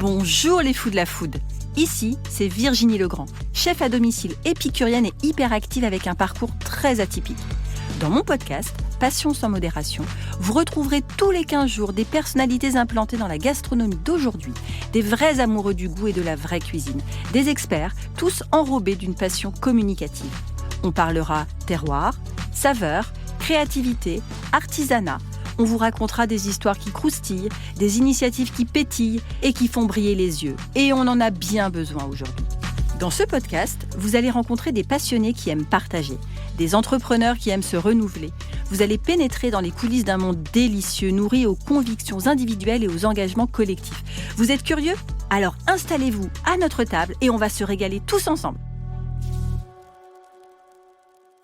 Bonjour les fous de la food. Ici, c'est Virginie Legrand, chef à domicile épicurienne et hyperactive avec un parcours très atypique. Dans mon podcast, Passion sans modération, vous retrouverez tous les 15 jours des personnalités implantées dans la gastronomie d'aujourd'hui, des vrais amoureux du goût et de la vraie cuisine, des experts, tous enrobés d'une passion communicative. On parlera terroir, saveurs, créativité, artisanat. On vous racontera des histoires qui croustillent, des initiatives qui pétillent et qui font briller les yeux. Et on en a bien besoin aujourd'hui. Dans ce podcast, vous allez rencontrer des passionnés qui aiment partager, des entrepreneurs qui aiment se renouveler. Vous allez pénétrer dans les coulisses d'un monde délicieux, nourri aux convictions individuelles et aux engagements collectifs. Vous êtes curieux ? Alors installez-vous à notre table et on va se régaler tous ensemble.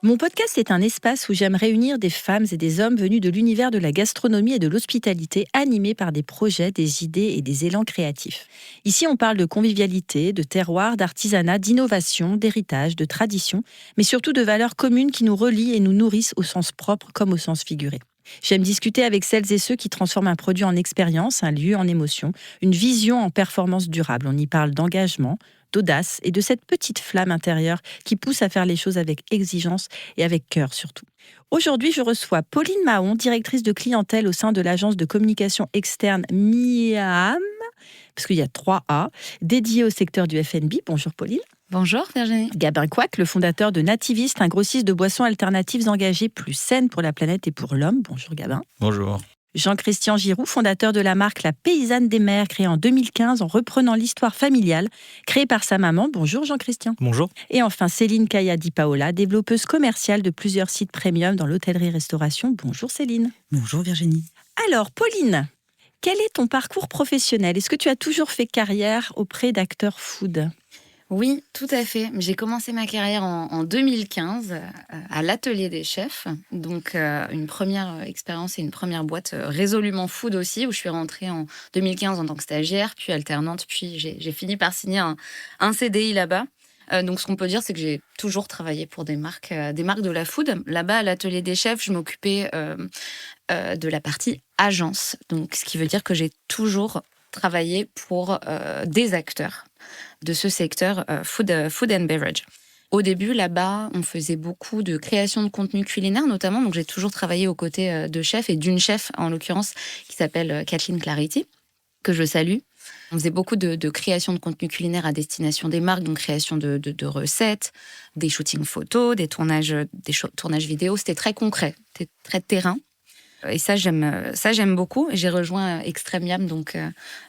Mon podcast est un espace où j'aime réunir des femmes et des hommes venus de l'univers de la gastronomie et de l'hospitalité, animés par des projets, des idées et des élans créatifs. Ici, on parle de convivialité, de terroir, d'artisanat, d'innovation, d'héritage, de tradition, mais surtout de valeurs communes qui nous relient et nous nourrissent au sens propre comme au sens figuré. J'aime discuter avec celles et ceux qui transforment un produit en expérience, un lieu en émotion, une vision en performance durable. On y parle d'engagement, d'audace et de cette petite flamme intérieure qui pousse à faire les choses avec exigence et avec cœur surtout. Aujourd'hui, je reçois Pauline Mahon, directrice de clientèle au sein de l'agence de communication externe Miam, parce qu'il y a 3 A, dédiée au secteur du F&B. Bonjour Pauline. Bonjour Virginie. Gabin Couac, le fondateur de Nativiste, un grossiste de boissons alternatives engagées plus saines pour la planète et pour l'homme. Bonjour Gabin. Bonjour. Jean-Christian Giroux, fondateur de la marque La Paysanne des Mers, créée en 2015 en reprenant l'histoire familiale, créée par sa maman. Bonjour Jean-Christian. Bonjour. Et enfin Céline Kaya Di Paola, développeuse commerciale de plusieurs sites premium dans l'hôtellerie-restauration. Bonjour Céline. Bonjour Virginie. Alors Pauline, quel est ton parcours professionnel ? Est-ce que tu as toujours fait carrière auprès d'acteurs food ? Oui, tout à fait. J'ai commencé ma carrière en 2015 à l'Atelier des Chefs. Donc, une première expérience et une première boîte résolument food aussi, où je suis rentrée en 2015 en tant que stagiaire, puis alternante, puis j'ai fini par signer un CDI là-bas. Donc, ce qu'on peut dire, c'est que j'ai toujours travaillé pour des marques de la food. Là-bas, à l'Atelier des Chefs, je m'occupais de la partie agence. Donc, ce qui veut dire que j'ai toujours travaillé pour des acteurs de ce secteur food and beverage. Au début, là-bas, on faisait beaucoup de création de contenu culinaire, notamment. Donc, j'ai toujours travaillé aux côtés de chefs et d'une chef, en l'occurrence, qui s'appelle Kathleen Clarity, que je salue. On faisait beaucoup de création de contenu culinaire à destination des marques, donc création de recettes, des shootings photos, des tournages vidéo. C'était très concret, c'était très terrain. Et ça, j'aime beaucoup. J'ai rejoint Extremiam, donc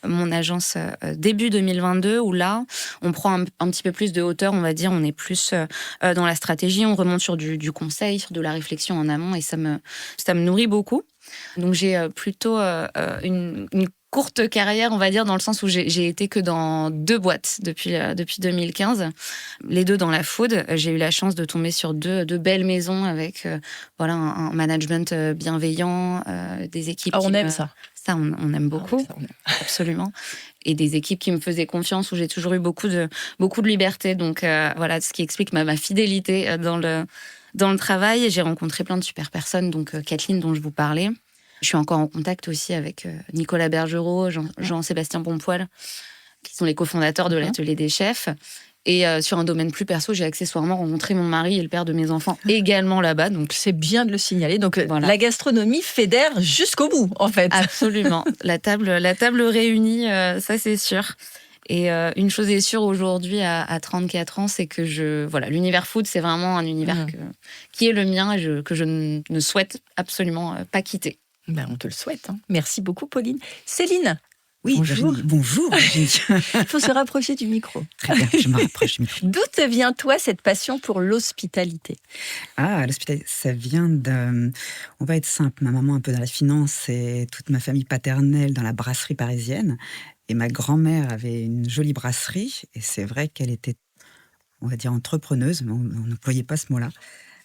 mon agence début 2022, où là, on prend un petit peu plus de hauteur, on va dire. On est plus dans la stratégie, on remonte sur du conseil, sur de la réflexion en amont, et ça me nourrit beaucoup. Donc j'ai plutôt une courte carrière, on va dire, dans le sens où j'ai été que dans 2 boîtes depuis 2015. Les 2 dans la food. J'ai eu la chance de tomber sur deux belles maisons avec un management bienveillant, des équipes. On aime ça. Ça, on aime beaucoup. Ça, on aime. Absolument. Et des équipes qui me faisaient confiance, où j'ai toujours eu beaucoup de liberté. Donc voilà, ce qui explique ma fidélité dans le travail. J'ai rencontré plein de super personnes, donc Kathleen dont je vous parlais. Je suis encore en contact aussi avec Nicolas Bergerot, Jean-Sébastien Bonpoil, qui sont les cofondateurs de l'Atelier des Chefs. Et sur un domaine plus perso, j'ai accessoirement rencontré mon mari et le père de mes enfants également là-bas. Donc c'est bien de le signaler. Donc voilà. La gastronomie fédère jusqu'au bout, en fait. Absolument. La table réunie, ça c'est sûr. Et une chose est sûre aujourd'hui, à 34 ans, c'est que l'univers food, c'est vraiment un univers qui est le mien et que je ne souhaite absolument pas quitter. Ben, on te le souhaite. Merci beaucoup, Pauline. Céline. Oui, bonjour. Bonjour. Il faut se rapprocher du micro. Très bien, je me rapproche du micro. D'où te vient, toi, cette passion pour l'hospitalité ? L'hospitalité, ça vient on va être simple, ma maman un peu dans la finance et toute ma famille paternelle dans la brasserie parisienne. Et ma grand-mère avait une jolie brasserie. Et c'est vrai qu'elle était, on va dire, entrepreneuse, mais on n'employait pas ce mot-là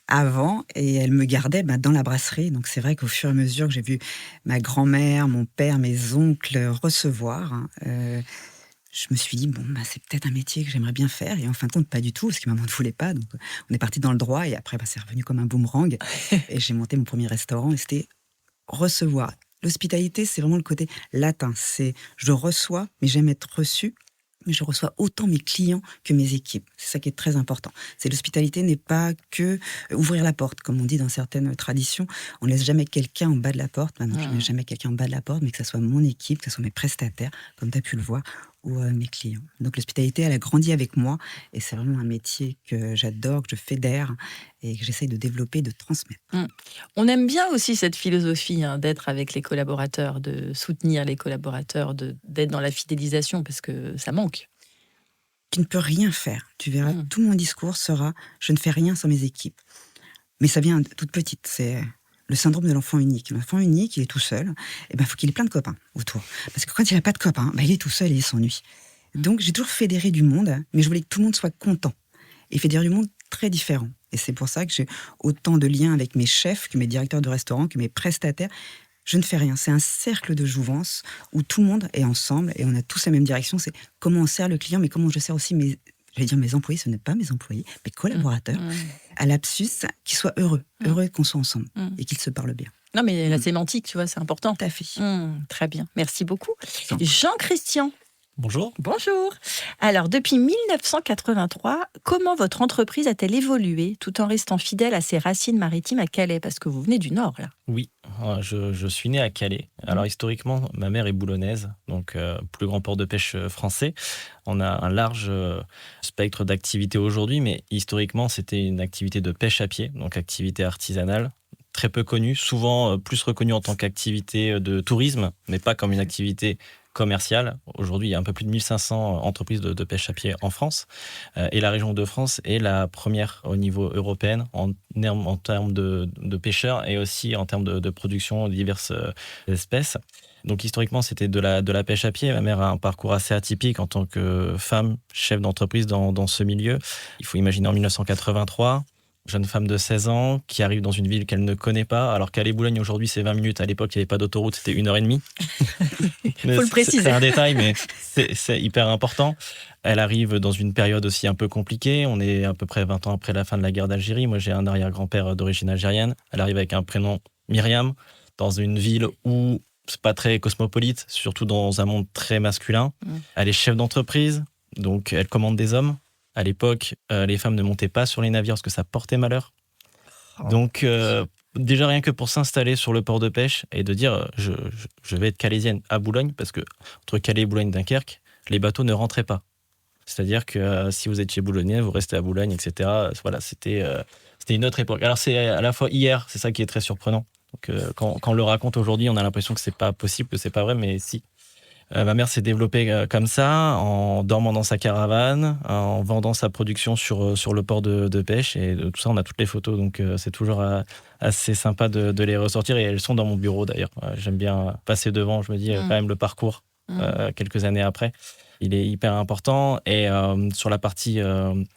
avant, et elle me gardait dans la brasserie. Donc c'est vrai qu'au fur et à mesure que j'ai vu ma grand-mère, mon père, mes oncles recevoir, je me suis dit, c'est peut-être un métier que j'aimerais bien faire. Et en fin de compte, pas du tout, parce que maman ne voulait pas. Donc on est parti dans le droit, et après c'est revenu comme un boomerang. Et j'ai monté mon premier restaurant, et c'était recevoir L'hospitalité, c'est vraiment le côté latin. C'est je reçois, mais j'aime être reçu. Mais je reçois autant mes clients que mes équipes. C'est ça qui est très important. C'est l'hospitalité n'est pas que ouvrir la porte, comme on dit dans certaines traditions. On laisse jamais quelqu'un en bas de la porte. Maintenant, je ne mets jamais quelqu'un en bas de la porte, mais que ce soit mon équipe, que ce soit mes prestataires, comme tu as pu le voir, ou mes clients. Donc l'hospitalité, elle a grandi avec moi et c'est vraiment un métier que j'adore, que je fédère et que j'essaye de développer, de transmettre. On aime bien aussi cette philosophie d'être avec les collaborateurs, de soutenir les collaborateurs, d'être dans la fidélisation parce que ça manque. Tu ne peux rien faire. Tu verras, tout mon discours sera « je ne fais rien sans mes équipes ». Mais ça vient toute petite, c'est le syndrome de l'enfant unique. L'enfant unique, il est tout seul, et faut qu'il ait plein de copains autour. Parce que quand il n'a pas de copains, il est tout seul et il s'ennuie. Donc j'ai toujours fédéré du monde, mais je voulais que tout le monde soit content. Et fédérer du monde très différent. Et c'est pour ça que j'ai autant de liens avec mes chefs, que mes directeurs de restaurants, que mes prestataires. Je ne fais rien. C'est un cercle de jouvence où tout le monde est ensemble et on a tous la même direction. C'est comment on sert le client, mais comment je sers aussi mes employés. Ce n'est pas mes employés, mes collaborateurs. À lapsus, qu'ils soient heureux qu'on soit ensemble et qu'ils se parlent bien. Non, mais la sémantique, tu vois, c'est important. Tout à fait. Très bien. Merci beaucoup. Jean-Christian. Bonjour. Bonjour. Alors, depuis 1983, comment votre entreprise a-t-elle évolué tout en restant fidèle à ses racines maritimes à Calais? Parce que vous venez du Nord, là. Oui, je suis né à Calais. Alors, historiquement, ma mère est boulonnaise, donc plus grand port de pêche français. On a un large spectre d'activités aujourd'hui, mais historiquement, c'était une activité de pêche à pied, donc activité artisanale. Très peu connue, souvent plus reconnue en tant qu'activité de tourisme, mais pas comme une activité commerciale. Aujourd'hui, il y a un peu plus de 1500 entreprises de pêche à pied en France. Et la région de France est la première au niveau européen en termes de pêcheurs et aussi en termes de production de diverses espèces. Donc historiquement, c'était de la pêche à pied. Ma mère a un parcours assez atypique en tant que femme, chef d'entreprise dans ce milieu. Il faut imaginer en 1983, jeune femme de 16 ans qui arrive dans une ville qu'elle ne connaît pas. Alors Calais-Boulogne, aujourd'hui, c'est 20 minutes. À l'époque, il n'y avait pas d'autoroute, c'était 1h30. Il faut le préciser. C'est un détail, mais c'est hyper important. Elle arrive dans une période aussi un peu compliquée. On est à peu près 20 ans après la fin de la guerre d'Algérie. Moi, j'ai un arrière-grand-père d'origine algérienne. Elle arrive avec un prénom Myriam, dans une ville où c'est pas très cosmopolite, surtout dans un monde très masculin. Elle est chef d'entreprise, donc elle commande des hommes. À l'époque, les femmes ne montaient pas sur les navires parce que ça portait malheur. Donc, déjà rien que pour s'installer sur le port de pêche et de dire je vais être calaisienne à Boulogne, parce que entre Calais et Boulogne-Dunkerque, les bateaux ne rentraient pas. C'est-à-dire que si vous étiez boulonnais, vous restez à Boulogne, etc. Voilà, c'était une autre époque. Alors, c'est à la fois hier, c'est ça qui est très surprenant. Donc, quand on le raconte aujourd'hui, on a l'impression que c'est pas possible, que c'est pas vrai, mais si. Ma mère s'est développée comme ça, en dormant dans sa caravane, en vendant sa production sur le port de pêche. Et de tout ça, on a toutes les photos. Donc, c'est toujours assez sympa de les ressortir. Et elles sont dans mon bureau, d'ailleurs. J'aime bien passer devant. Je me dis, quand même, le parcours, quelques années après, il est hyper important. Et sur la partie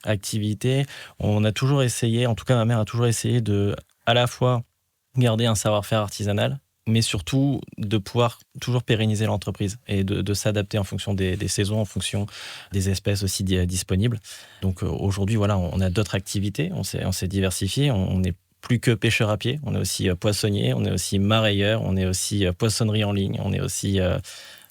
activité, on a toujours essayé, en tout cas, ma mère a toujours essayé de, à la fois, garder un savoir-faire artisanal, mais surtout de pouvoir toujours pérenniser l'entreprise et de s'adapter en fonction des saisons, en fonction des espèces aussi disponibles. Donc aujourd'hui, voilà, on a d'autres activités, on s'est diversifié, on n'est plus que pêcheur à pied, on est aussi poissonnier, on est aussi marailleur, on est aussi poissonnerie en ligne, on est aussi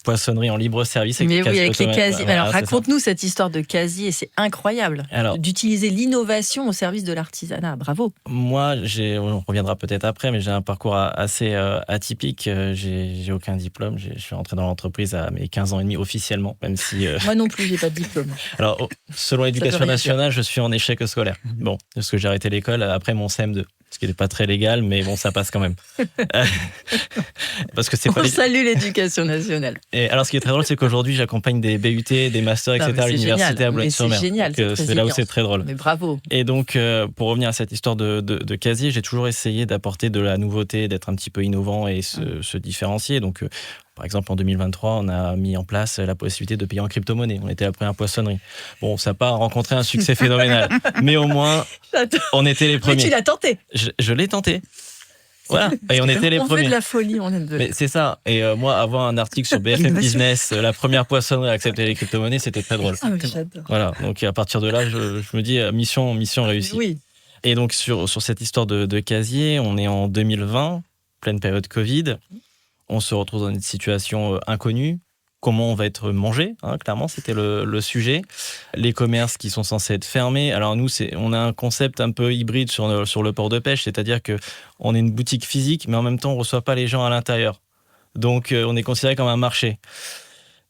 poissonnerie en libre service. Mais oui, avec les casiers. Voilà, alors raconte-nous cette histoire de casier, c'est incroyable. Alors, d'utiliser l'innovation au service de l'artisanat, bravo. Moi, on reviendra peut-être après, mais j'ai un parcours assez atypique. J'ai aucun diplôme, je suis rentré dans l'entreprise à mes 15 ans et demi officiellement, même si... Moi non plus, j'ai pas de diplôme. Alors, selon l'éducation nationale, je suis en échec scolaire. Bon, parce que j'ai arrêté l'école après mon CM2. Ce qui n'est pas très légal, mais bon, ça passe quand même. Parce que c'est pas. On salue l'éducation nationale. Et alors, ce qui est très drôle, c'est qu'aujourd'hui, j'accompagne des BUT, des masters, etc. à l'université à Boulogne-sur-Mer. C'est génial. C'est là où c'est très drôle. Mais bravo. Et donc, pour revenir à cette histoire de casier, j'ai toujours essayé d'apporter de la nouveauté, d'être un petit peu innovant et se différencier. Donc, par exemple, en 2023, on a mis en place la possibilité de payer en crypto-monnaie. On était la première poissonnerie. Bon, ça n'a pas rencontré un succès phénoménal. Mais au moins, on était les premiers. Mais tu l'as tenté. Je l'ai tenté. Voilà. Et on était les premiers. On fait de la folie, on aime de. Mais c'est ça. Et moi, avoir un article sur BFM Business, la première poissonnerie à accepter les crypto-monnaies, c'était très drôle. Ah, j'adore. Voilà. Donc, à partir de là, je me dis, mission réussie. Oui. Et donc, sur cette histoire de casier, on est en 2020, pleine période Covid. On se retrouve dans une situation inconnue. Comment on va être mangé, clairement, c'était le sujet. Les commerces qui sont censés être fermés. Alors nous, on a un concept un peu hybride sur le port de pêche, c'est-à-dire qu'on est une boutique physique, mais en même temps, on ne reçoit pas les gens à l'intérieur. Donc, on est considéré comme un marché.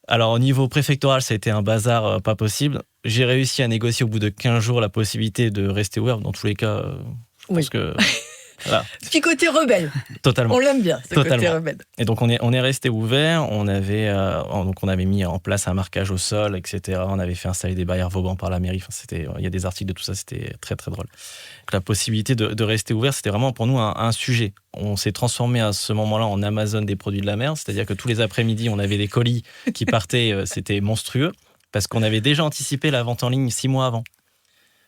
Alors, au niveau préfectoral, ça a été un bazar pas possible. J'ai réussi à négocier au bout de 15 jours la possibilité de rester ouvert. Dans tous les cas, je pense que... Voilà. Petit côté rebelle. Totalement. On l'aime bien, ce côté Totalement. rebelle. Et donc, on est resté ouvert. On avait mis en place un marquage au sol, etc. On avait fait installer des barrières Vauban par la mairie. Enfin, il y a des articles de tout ça. C'était très, très drôle. Donc, la possibilité de rester ouvert, c'était vraiment pour nous un sujet. On s'est transformé à ce moment-là en Amazon des produits de la mer. C'est-à-dire que tous les après-midi, on avait des colis qui partaient. C'était monstrueux parce qu'on avait déjà anticipé la vente en ligne 6 mois avant.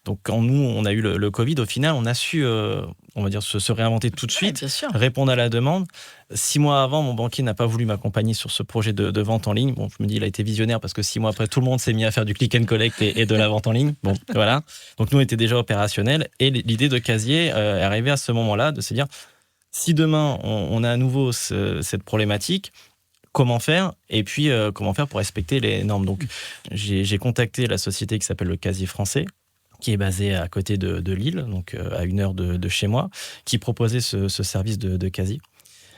Donc, quand nous, on a eu le Covid, au final, on a su, on va dire, se réinventer tout de suite, bien sûr. répondre à la demande. 6 mois avant, mon banquier n'a pas voulu m'accompagner sur ce projet de vente en ligne. Bon, je me dis, il a été visionnaire parce que 6 mois après, tout le monde s'est mis à faire du click and collect et de la vente en ligne. Bon, voilà. Donc, nous, on était déjà opérationnels. Et l'idée de Casier est arrivée à ce moment-là, de se dire, si demain, on a à nouveau cette problématique, comment faire, et puis comment faire pour respecter les normes. Donc, j'ai contacté la société qui s'appelle le Casier français, qui est basée à côté de Lille, donc à 1 heure de chez moi, qui proposait ce service de casier.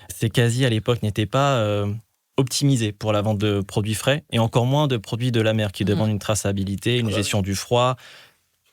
Ces casiers, à l'époque, n'étaient pas optimisés pour la vente de produits frais, et encore moins de produits de la mer, qui demandent une traçabilité, une gestion du froid,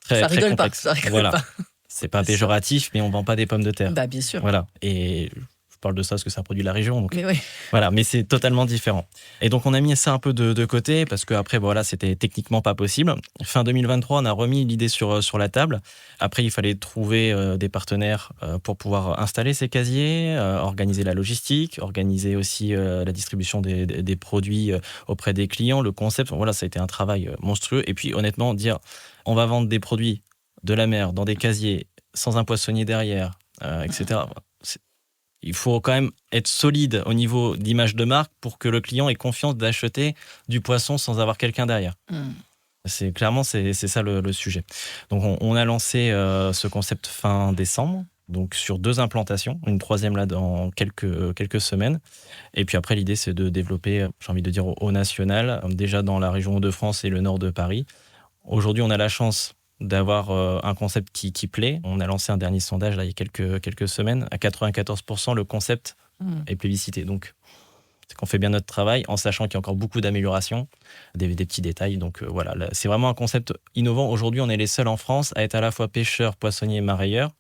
très, Ça très rigole complexe. pas, ça rigole Voilà. pas. C'est pas péjoratif, mais on vend pas des pommes de terre. Bah, bien sûr. Voilà. Et je parle de ça parce que c'est un produit de la région, donc Mais oui. voilà, mais c'est totalement différent. Et donc, on a mis ça un peu de côté parce qu'après, voilà, c'était techniquement pas possible. Fin 2023, on a remis l'idée sur la table. Après, il fallait trouver des partenaires pour pouvoir installer ces casiers, organiser la logistique, organiser aussi la distribution des produits auprès des clients, le concept. Voilà, ça a été un travail monstrueux. Et puis, honnêtement, dire on va vendre des produits de la mer dans des casiers sans un poissonnier derrière, etc. Il faut quand même être solide au niveau d'image de marque pour que le client ait confiance d'acheter du poisson sans avoir quelqu'un derrière. C'est ça le sujet. Donc, on a lancé ce concept fin décembre, donc sur 2 implantations, une 3e là dans quelques semaines. Et puis après, l'idée, c'est de développer, j'ai envie de dire, au national, déjà dans la région Hauts-de-France et le nord de Paris. Aujourd'hui, on a la chance d'avoir un concept qui plaît. On a lancé un dernier sondage là, il y a quelques semaines. À 94%, le concept est plébiscité. Donc, c'est qu'on fait bien notre travail en sachant qu'il y a encore beaucoup d'améliorations, des petits détails. Donc, voilà, là, c'est vraiment un concept innovant. Aujourd'hui, on est les seuls en France à être à la fois pêcheurs, poissonniers, marailleurs,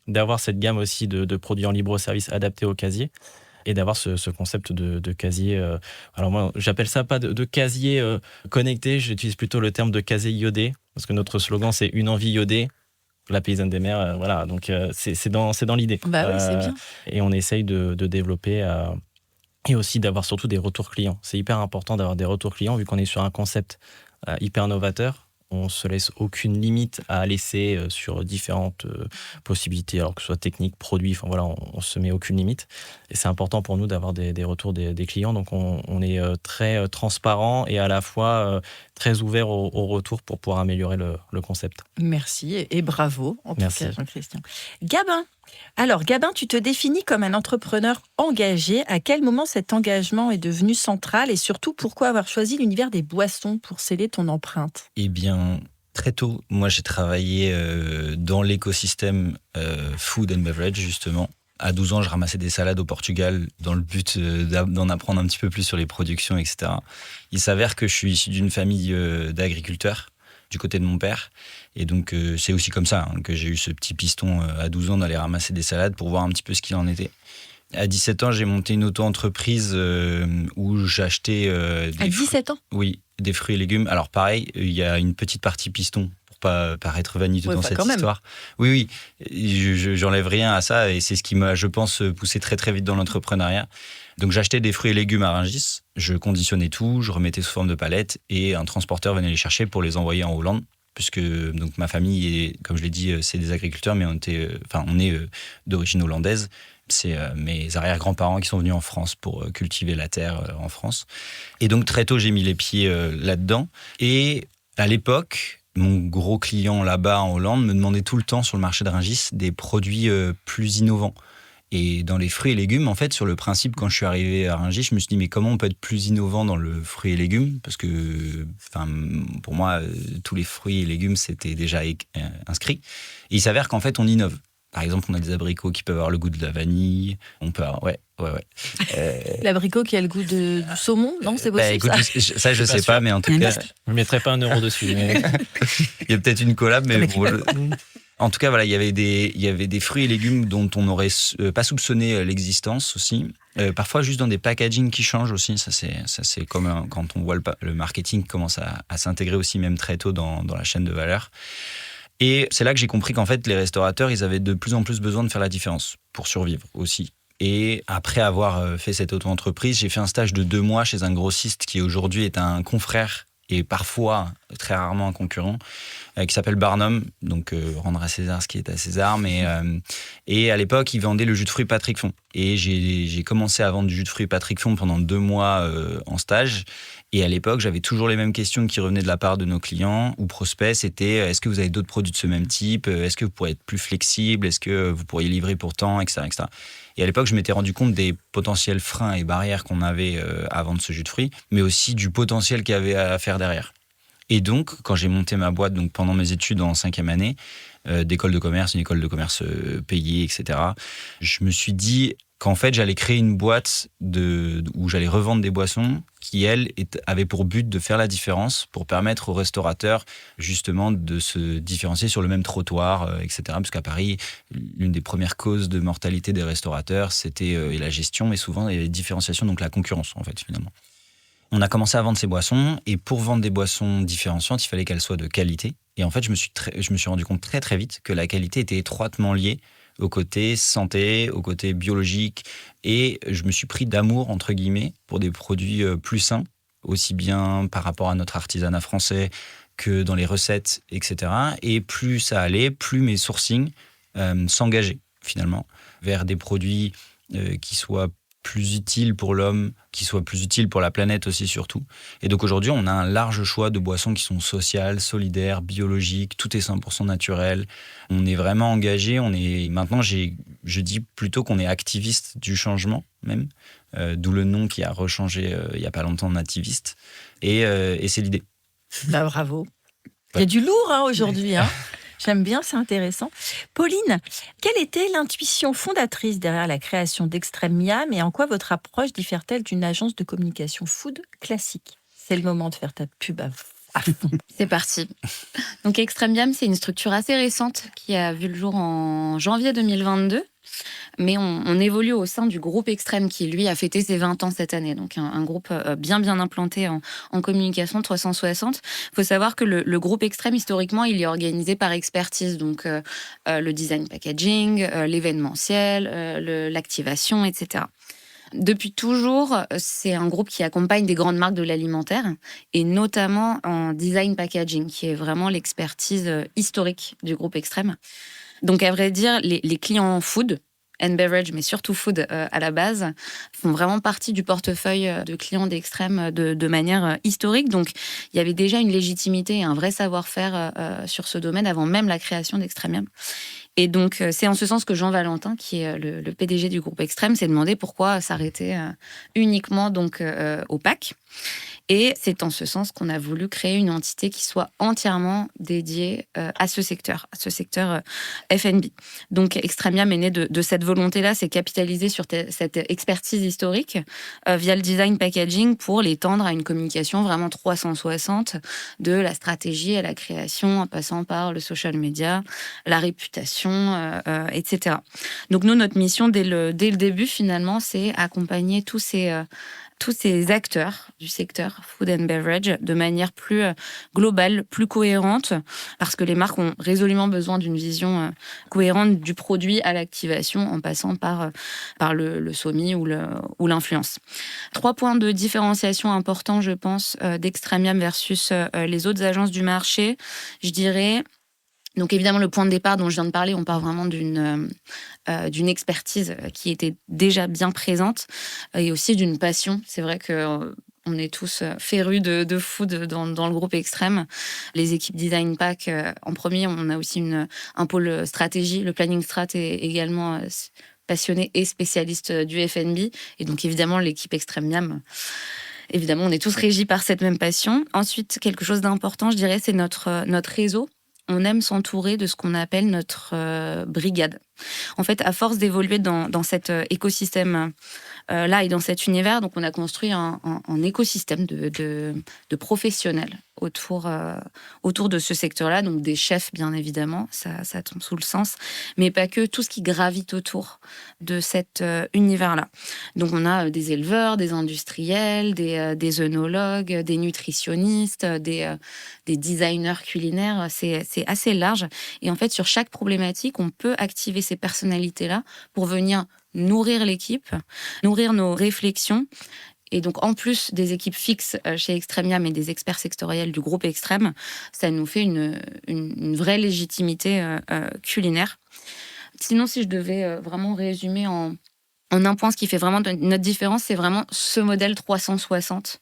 d'avoir cette gamme aussi de produits en libre-service adaptés au casier et d'avoir ce concept de casier. Alors moi, j'appelle ça pas de casier connecté, j'utilise plutôt le terme de casier iodé, parce que notre slogan, c'est une envie iodée, la paysanne des mers. Voilà, donc c'est dans l'idée. Bah oui, c'est bien. Et on essaye de développer et aussi d'avoir surtout des retours clients. C'est hyper important d'avoir des retours clients, vu qu'on est sur un concept hyper novateur. On se laisse aucune limite à laisser sur différentes possibilités, alors que ce soit technique, produit, enfin voilà, on se met aucune limite. Et c'est important pour nous d'avoir des retours des clients. Donc on est très transparent et à la fois très ouvert au retour pour pouvoir améliorer le concept. Merci et bravo, en Merci. tout cas, Jean-Christian. Gabin. Alors, Gabin, tu te définis comme un entrepreneur engagé. À quel moment cet engagement est devenu central et surtout, pourquoi avoir choisi l'univers des boissons pour sceller ton empreinte ? Eh bien, très tôt, moi j'ai travaillé dans l'écosystème food and beverage, justement. À 12 ans, je ramassais des salades au Portugal dans le but d'en apprendre un petit peu plus sur les productions, etc. Il s'avère que je suis issu d'une famille d'agriculteurs du côté de mon père. Et donc, c'est aussi comme ça que j'ai eu ce petit piston à 12 ans d'aller ramasser des salades pour voir un petit peu ce qu'il en était. À 17 ans, j'ai monté une auto-entreprise où j'achetais... À 17 ans ? Oui, des fruits et légumes. Alors pareil, il y a une petite partie piston pour pas paraître vaniteux dans cette histoire. Oui, j'enlève rien à ça et c'est ce qui m'a, je pense, poussé très très vite dans l'entrepreneuriat. Donc j'achetais des fruits et légumes à Rungis, je conditionnais tout, je remettais sous forme de palettes et un transporteur venait les chercher pour les envoyer en Hollande. Puisque donc, ma famille, est, comme je l'ai dit, c'est des agriculteurs, mais on est d'origine hollandaise. C'est mes arrière-grands-parents qui sont venus en France pour cultiver la terre en France. Et donc, très tôt, j'ai mis les pieds là-dedans. Et à l'époque, mon gros client là-bas en Hollande me demandait tout le temps sur le marché de Rungis des produits plus innovants. Et dans les fruits et légumes, en fait, sur le principe, quand je suis arrivé à Rungis, je me suis dit, mais comment on peut être plus innovant dans le fruit et légumes ? Parce que, pour moi, tous les fruits et légumes, c'était déjà inscrit. Et il s'avère qu'en fait, on innove. Par exemple, on a des abricots qui peuvent avoir le goût de la vanille. On peut avoir, ouais. L'abricot qui a le goût du saumon, non, c'est possible écoute, ça je sais pas, mais en tout cas... Je ne mettrai pas 1 euro dessus. Mais... il y a peut-être une collab, mais bon... En tout cas, voilà, il y avait des fruits et légumes dont on n'aurait pas soupçonné l'existence aussi. Parfois, juste dans des packagings qui changent aussi. Ça, c'est comme quand on voit le marketing commence à s'intégrer aussi, même très tôt dans la chaîne de valeur. Et c'est là que j'ai compris qu'en fait, les restaurateurs, ils avaient de plus en plus besoin de faire la différence pour survivre aussi. Et après avoir fait cette auto-entreprise, j'ai fait un stage de 2 mois chez un grossiste qui aujourd'hui est un confrère et parfois, très rarement un concurrent, qui s'appelle Barnum, donc rendre à César ce qui est à César. Et à l'époque, il vendait le jus de fruits Patrick Font. Et j'ai commencé à vendre du jus de fruits Patrick Font pendant 2 mois en stage. Et à l'époque, j'avais toujours les mêmes questions qui revenaient de la part de nos clients ou prospects. C'était, est-ce que vous avez d'autres produits de ce même type ? Est-ce que vous pourriez être plus flexible ? Est-ce que vous pourriez livrer pour tant, etc., etc. Et à l'époque, je m'étais rendu compte des potentiels freins et barrières qu'on avait à vendre ce jus de fruits, mais aussi du potentiel qu'il y avait à faire derrière. Et donc, quand j'ai monté ma boîte, donc pendant mes études en 5e année d'école de commerce, une école de commerce payée, etc., je me suis dit qu'en fait, j'allais créer une boîte où j'allais revendre des boissons qui, elles, avaient pour but de faire la différence pour permettre aux restaurateurs, justement, de se différencier sur le même trottoir, etc. Parce qu'à Paris, l'une des premières causes de mortalité des restaurateurs, c'était la gestion, mais souvent, il y avait différenciation, donc la concurrence, en fait, finalement. On a commencé à vendre ces boissons, et pour vendre des boissons différenciantes, il fallait qu'elles soient de qualité. Et en fait, je me suis rendu compte très, très vite que la qualité était étroitement liée au côté santé, au côté biologique. Et je me suis pris d'amour, entre guillemets, pour des produits plus sains, aussi bien par rapport à notre artisanat français que dans les recettes, etc. Et plus ça allait, plus mes sourcings s'engageaient, finalement, vers des produits qui soient plus utile pour l'homme, qui soit plus utile pour la planète aussi surtout. Et donc aujourd'hui, on a un large choix de boissons qui sont sociales, solidaires, biologiques, tout est 100% naturel. On est vraiment engagé, maintenant je dis plutôt qu'on est activiste du changement même, d'où le nom qui a rechangé il n'y a pas longtemps, nativiste. Et c'est l'idée. Bah, bravo. Il y a du lourd aujourd'hui, hein. J'aime bien, c'est intéressant. Pauline, quelle était l'intuition fondatrice derrière la création d'Extrême Miam et en quoi votre approche diffère-t-elle d'une agence de communication food classique ? C'est le moment de faire ta pub à fond. C'est parti. Donc Extrême Miam, c'est une structure assez récente qui a vu le jour en janvier 2022. Mais on évolue au sein du groupe Extrême qui, lui, a fêté ses 20 ans cette année. Donc, un groupe bien implanté en communication 360. Il faut savoir que le groupe Extrême, historiquement, il est organisé par expertise. Donc, le design packaging, l'événementiel, l'activation, etc. Depuis toujours, c'est un groupe qui accompagne des grandes marques de l'alimentaire et notamment en design packaging, qui est vraiment l'expertise historique du groupe Extrême. Donc, à vrai dire, les clients food and beverage, mais surtout food à la base, font vraiment partie du portefeuille de clients d'Extrême de manière historique. Donc, il y avait déjà une légitimité et un vrai savoir-faire sur ce domaine avant même la création d'Extrême Miam. Et donc, c'est en ce sens que Jean Valentin, qui est le PDG du groupe Extrême, s'est demandé pourquoi s'arrêter uniquement donc, au pack. Et c'est en ce sens qu'on a voulu créer une entité qui soit entièrement dédiée à ce secteur F&B. Donc, Extrême Miam est né de cette volonté-là, c'est capitaliser sur cette expertise historique via le design packaging pour l'étendre à une communication vraiment 360 de la stratégie à la création, en passant par le social media, la réputation, etc. Donc, nous, notre mission, dès le début, finalement, c'est accompagner tous ces acteurs du secteur food and beverage de manière plus globale, plus cohérente, parce que les marques ont résolument besoin d'une vision cohérente du produit à l'activation en passant par le SOMI ou l'influence. 3 points de différenciation importants, je pense, d'Extrême Miam versus les autres agences du marché, je dirais. Donc évidemment, le point de départ dont je viens de parler, on part vraiment d'une expertise qui était déjà bien présente et aussi d'une passion. C'est vrai qu'on est tous férus de food dans le groupe Extrême. Les équipes Design Pack, en premier, on a aussi un pôle stratégie. Le planning strat est également passionnés et spécialistes du F&B. Et donc, évidemment, l'équipe Extrême Miam, évidemment, on est tous régis par cette même passion. Ensuite, quelque chose d'important, je dirais, c'est notre réseau. On aime s'entourer de ce qu'on appelle notre brigade. En fait, à force d'évoluer dans cet écosystème là et dans cet univers, donc on a construit un écosystème de professionnels autour de ce secteur-là, donc des chefs bien évidemment, ça tombe sous le sens, mais pas que, tout ce qui gravite autour de cet univers-là. Donc on a des éleveurs, des industriels, des œnologues, des nutritionnistes, des designers culinaires, c'est assez large. Et en fait, sur chaque problématique, on peut activer ces personnalités-là pour venir nourrir l'équipe, nourrir nos réflexions. Et donc, en plus des équipes fixes chez Extrême Miam et des experts sectoriels du groupe Extrême, ça nous fait une vraie légitimité culinaire. Sinon, si je devais vraiment résumer en un point, ce qui fait vraiment notre différence, c'est vraiment ce modèle 360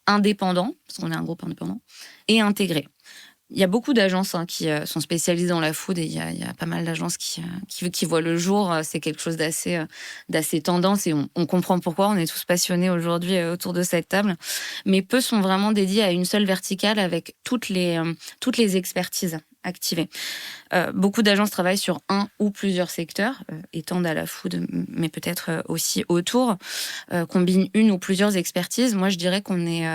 indépendant, parce qu'on est un groupe indépendant, et intégré. Il y a beaucoup d'agences qui sont spécialisées dans la food et il y a pas mal d'agences qui voient le jour. C'est quelque chose d'assez tendance et on comprend pourquoi. On est tous passionnés aujourd'hui autour de cette table. Mais peu sont vraiment dédiés à une seule verticale avec toutes les expertises activées. Beaucoup d'agences travaillent sur un ou plusieurs secteurs, étendent à la food, mais peut-être aussi autour, combinent une ou plusieurs expertises. Moi, je dirais qu'on est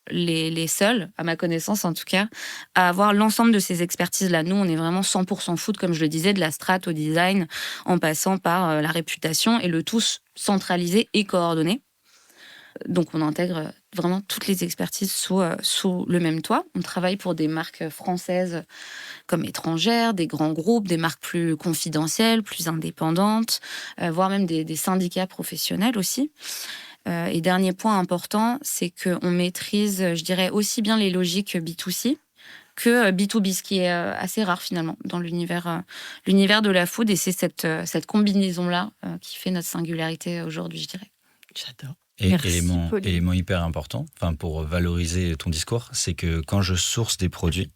les seuls, à ma connaissance en tout cas, à avoir l'ensemble de ces expertises-là. Nous, on est vraiment 100% food, comme je le disais, de la strat au design, en passant par la réputation, et le tout centralisé et coordonné. Donc, on intègre vraiment toutes les expertises sous le même toit. On travaille pour des marques françaises comme étrangères, des grands groupes, des marques plus confidentielles, plus indépendantes, voire même des syndicats professionnels aussi. Et dernier point important, c'est qu'on maîtrise, je dirais, aussi bien les logiques B2C que B2B, ce qui est assez rare finalement dans l'univers de la food. Et c'est cette combinaison-là qui fait notre singularité aujourd'hui, je dirais. J'adore. Et Merci, élément hyper important, pour valoriser ton discours, c'est que quand je source des produits,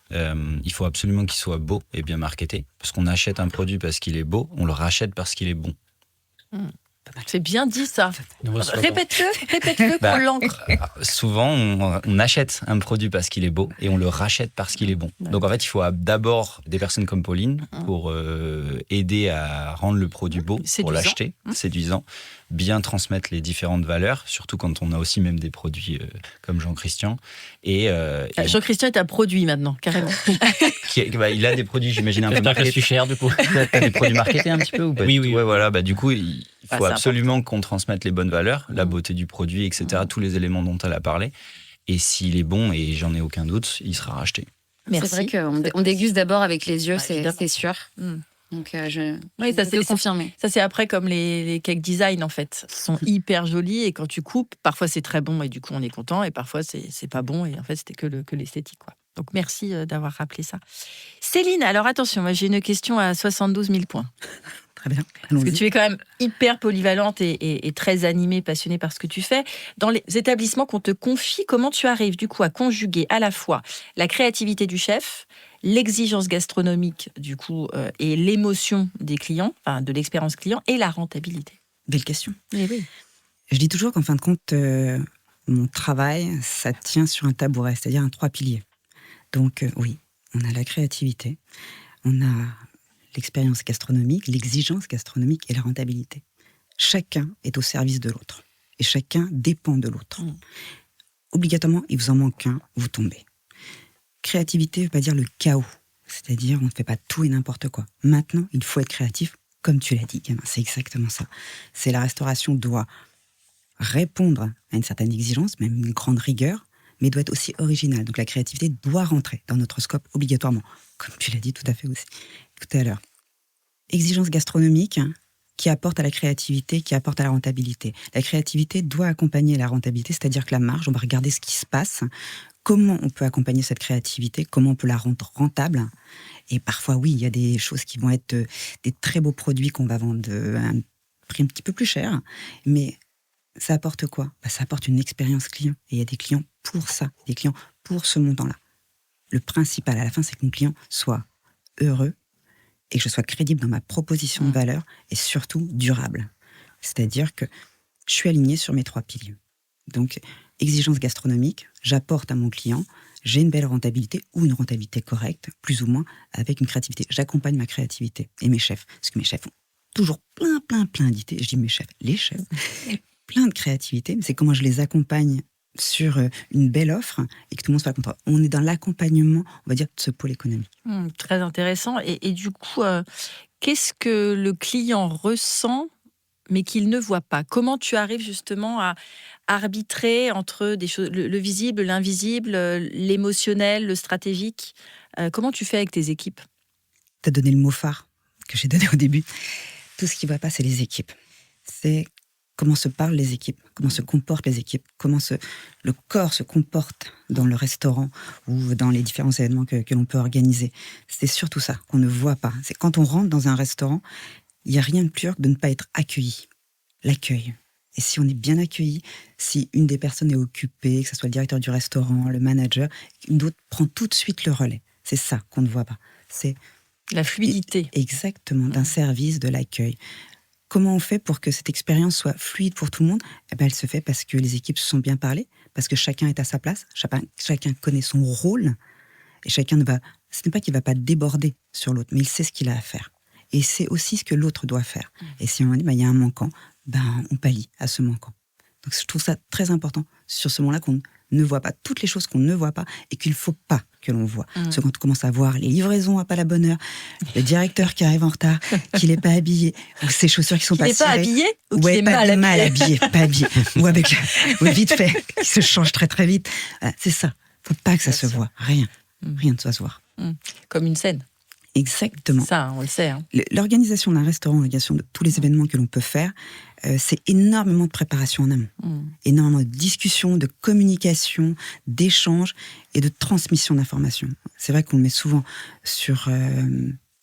il faut absolument qu'ils soient beaux et bien marketés. Parce qu'on achète un produit parce qu'il est beau, on le rachète parce qu'il est bon. C'est bien dit ça. Répète-le qu'on l'ancre. Souvent, on achète un produit parce qu'il est beau et on le rachète parce qu'il est bon. Donc en fait, il faut d'abord des personnes comme Pauline pour aider à rendre le produit beau, pour l'acheter, séduisant, bien transmettre les différentes valeurs, surtout quand on a aussi même des produits comme Jean-Christian. Jean-Christian est un produit maintenant, carrément. Il a des produits, j'imagine, un peu marketés. Je suis cher, du coup. T'as des produits marketés un petit peu ou pas? Oui. Ouais, voilà, du coup, il faut absolument qu'on transmette les bonnes valeurs, la beauté du produit, etc., tous les éléments dont elle a parlé. Et s'il est bon, et j'en ai aucun doute, il sera racheté. Merci. C'est vrai qu'on déguste d'abord avec les yeux, c'est sûr. Donc, je peux confirmer. Ça, c'est après comme les cake design, en fait. Ils sont hyper jolis et quand tu coupes, parfois c'est très bon et du coup on est content et parfois c'est pas bon et en fait c'était que l'esthétique, quoi. Donc merci d'avoir rappelé ça. Céline, alors attention, moi j'ai une question à 72 000 points. Très bien. Parce que tu es quand même hyper polyvalente et très animée, passionnée par ce que tu fais. Dans les établissements qu'on te confie, comment tu arrives du coup à conjuguer à la fois la créativité du chef, l'exigence gastronomique du coup et l'émotion des clients, enfin de l'expérience client et la rentabilité? Belle question. Oui. Je dis toujours qu'en fin de compte, mon travail, ça tient sur un tabouret, c'est-à-dire un 3 piliers. Donc oui, on a la créativité, on a l'expérience gastronomique, l'exigence gastronomique et la rentabilité. Chacun est au service de l'autre et chacun dépend de l'autre. Obligatoirement, il vous en manque un, vous tombez. Créativité ne veut pas dire le chaos, c'est-à-dire on ne fait pas tout et n'importe quoi. Maintenant, il faut être créatif, comme tu l'as dit, Gamin, c'est exactement ça. C'est la restauration doit répondre à une certaine exigence, même une grande rigueur, mais doit être aussi originale. Donc la créativité doit rentrer dans notre scope obligatoirement, comme tu l'as dit tout à fait aussi, tout à l'heure. Exigence gastronomique qui apporte à la créativité, qui apporte à la rentabilité. La créativité doit accompagner la rentabilité, c'est-à-dire que la marge, on va regarder ce qui se passe, comment on peut accompagner cette créativité, comment on peut la rendre rentable. Et parfois, oui, il y a des choses qui vont être des très beaux produits qu'on va vendre à un prix un petit peu plus cher, mais ça apporte quoi ? Ça apporte une expérience client. Et il y a des clients pour ça, des clients pour ce montant-là. Le principal, à la fin, c'est que nos clients soient heureux et que je sois crédible dans ma proposition de valeur et surtout durable. C'est-à-dire que je suis alignée sur mes 3 piliers. Donc, exigence gastronomique, j'apporte à mon client, j'ai une belle rentabilité ou une rentabilité correcte, plus ou moins, avec une créativité. J'accompagne ma créativité et mes chefs. Parce que mes chefs ont toujours plein d'idées. Je dis mes chefs, les chefs, plein de créativité. Mais c'est comment je les accompagne sur une belle offre et que tout le monde soit content. On est dans l'accompagnement, on va dire, de ce pôle économique. Très intéressant. Et du coup, qu'est-ce que le client ressent mais qu'il ne voit pas? Comment tu arrives justement à arbitrer entre des choses, le visible, l'invisible, l'émotionnel, le stratégique? Comment tu fais avec tes équipes? Tu as donné le mot phare que j'ai donné au début. Tout ce qui ne va pas, c'est les équipes. C'est comment se parlent les équipes, comment se comportent les équipes, comment le corps se comporte dans le restaurant ou dans les différents événements que l'on peut organiser. C'est surtout ça qu'on ne voit pas. C'est quand on rentre dans un restaurant, il n'y a rien de plus que de ne pas être accueilli. L'accueil. Et si on est bien accueilli, si une des personnes est occupée, que ce soit le directeur du restaurant, le manager, une autre prend tout de suite le relais. C'est ça qu'on ne voit pas. C'est la fluidité. Exactement, d'un service, de l'accueil. Comment on fait pour que cette expérience soit fluide pour tout le monde? Elle se fait parce que les équipes se sont bien parlées, parce que chacun est à sa place, chacun connaît son rôle, et ce n'est pas qu'il ne va pas déborder sur l'autre, mais il sait ce qu'il a à faire. Et c'est aussi ce que l'autre doit faire. Et si on dit, il y a un manquant, on pallie à ce manquant. Donc je trouve ça très important sur ce moment-là qu'on ne voit pas, toutes les choses qu'on ne voit pas et qu'il ne faut pas que l'on voit. Parce que quand on commence à voir les livraisons à pas la bonne heure, le directeur qui arrive en retard, qu'il n'est pas habillé, ou ses chaussures qui sont pas tirées. Qu'il n'est pas habillé ou qu'il est mal habillé. Pas habillé. Ou vite fait, qui se change très très vite. Voilà, c'est ça. Il ne faut pas que ça se voit. Rien ne doit se voir. Comme une scène. Exactement. Ça, on le sait. L'organisation d'un restaurant, l'organisation de tous les événements que l'on peut faire, c'est énormément de préparation en amont. Énormément de discussion, de communication, d'échange et de transmission d'informations. C'est vrai qu'on le met souvent sur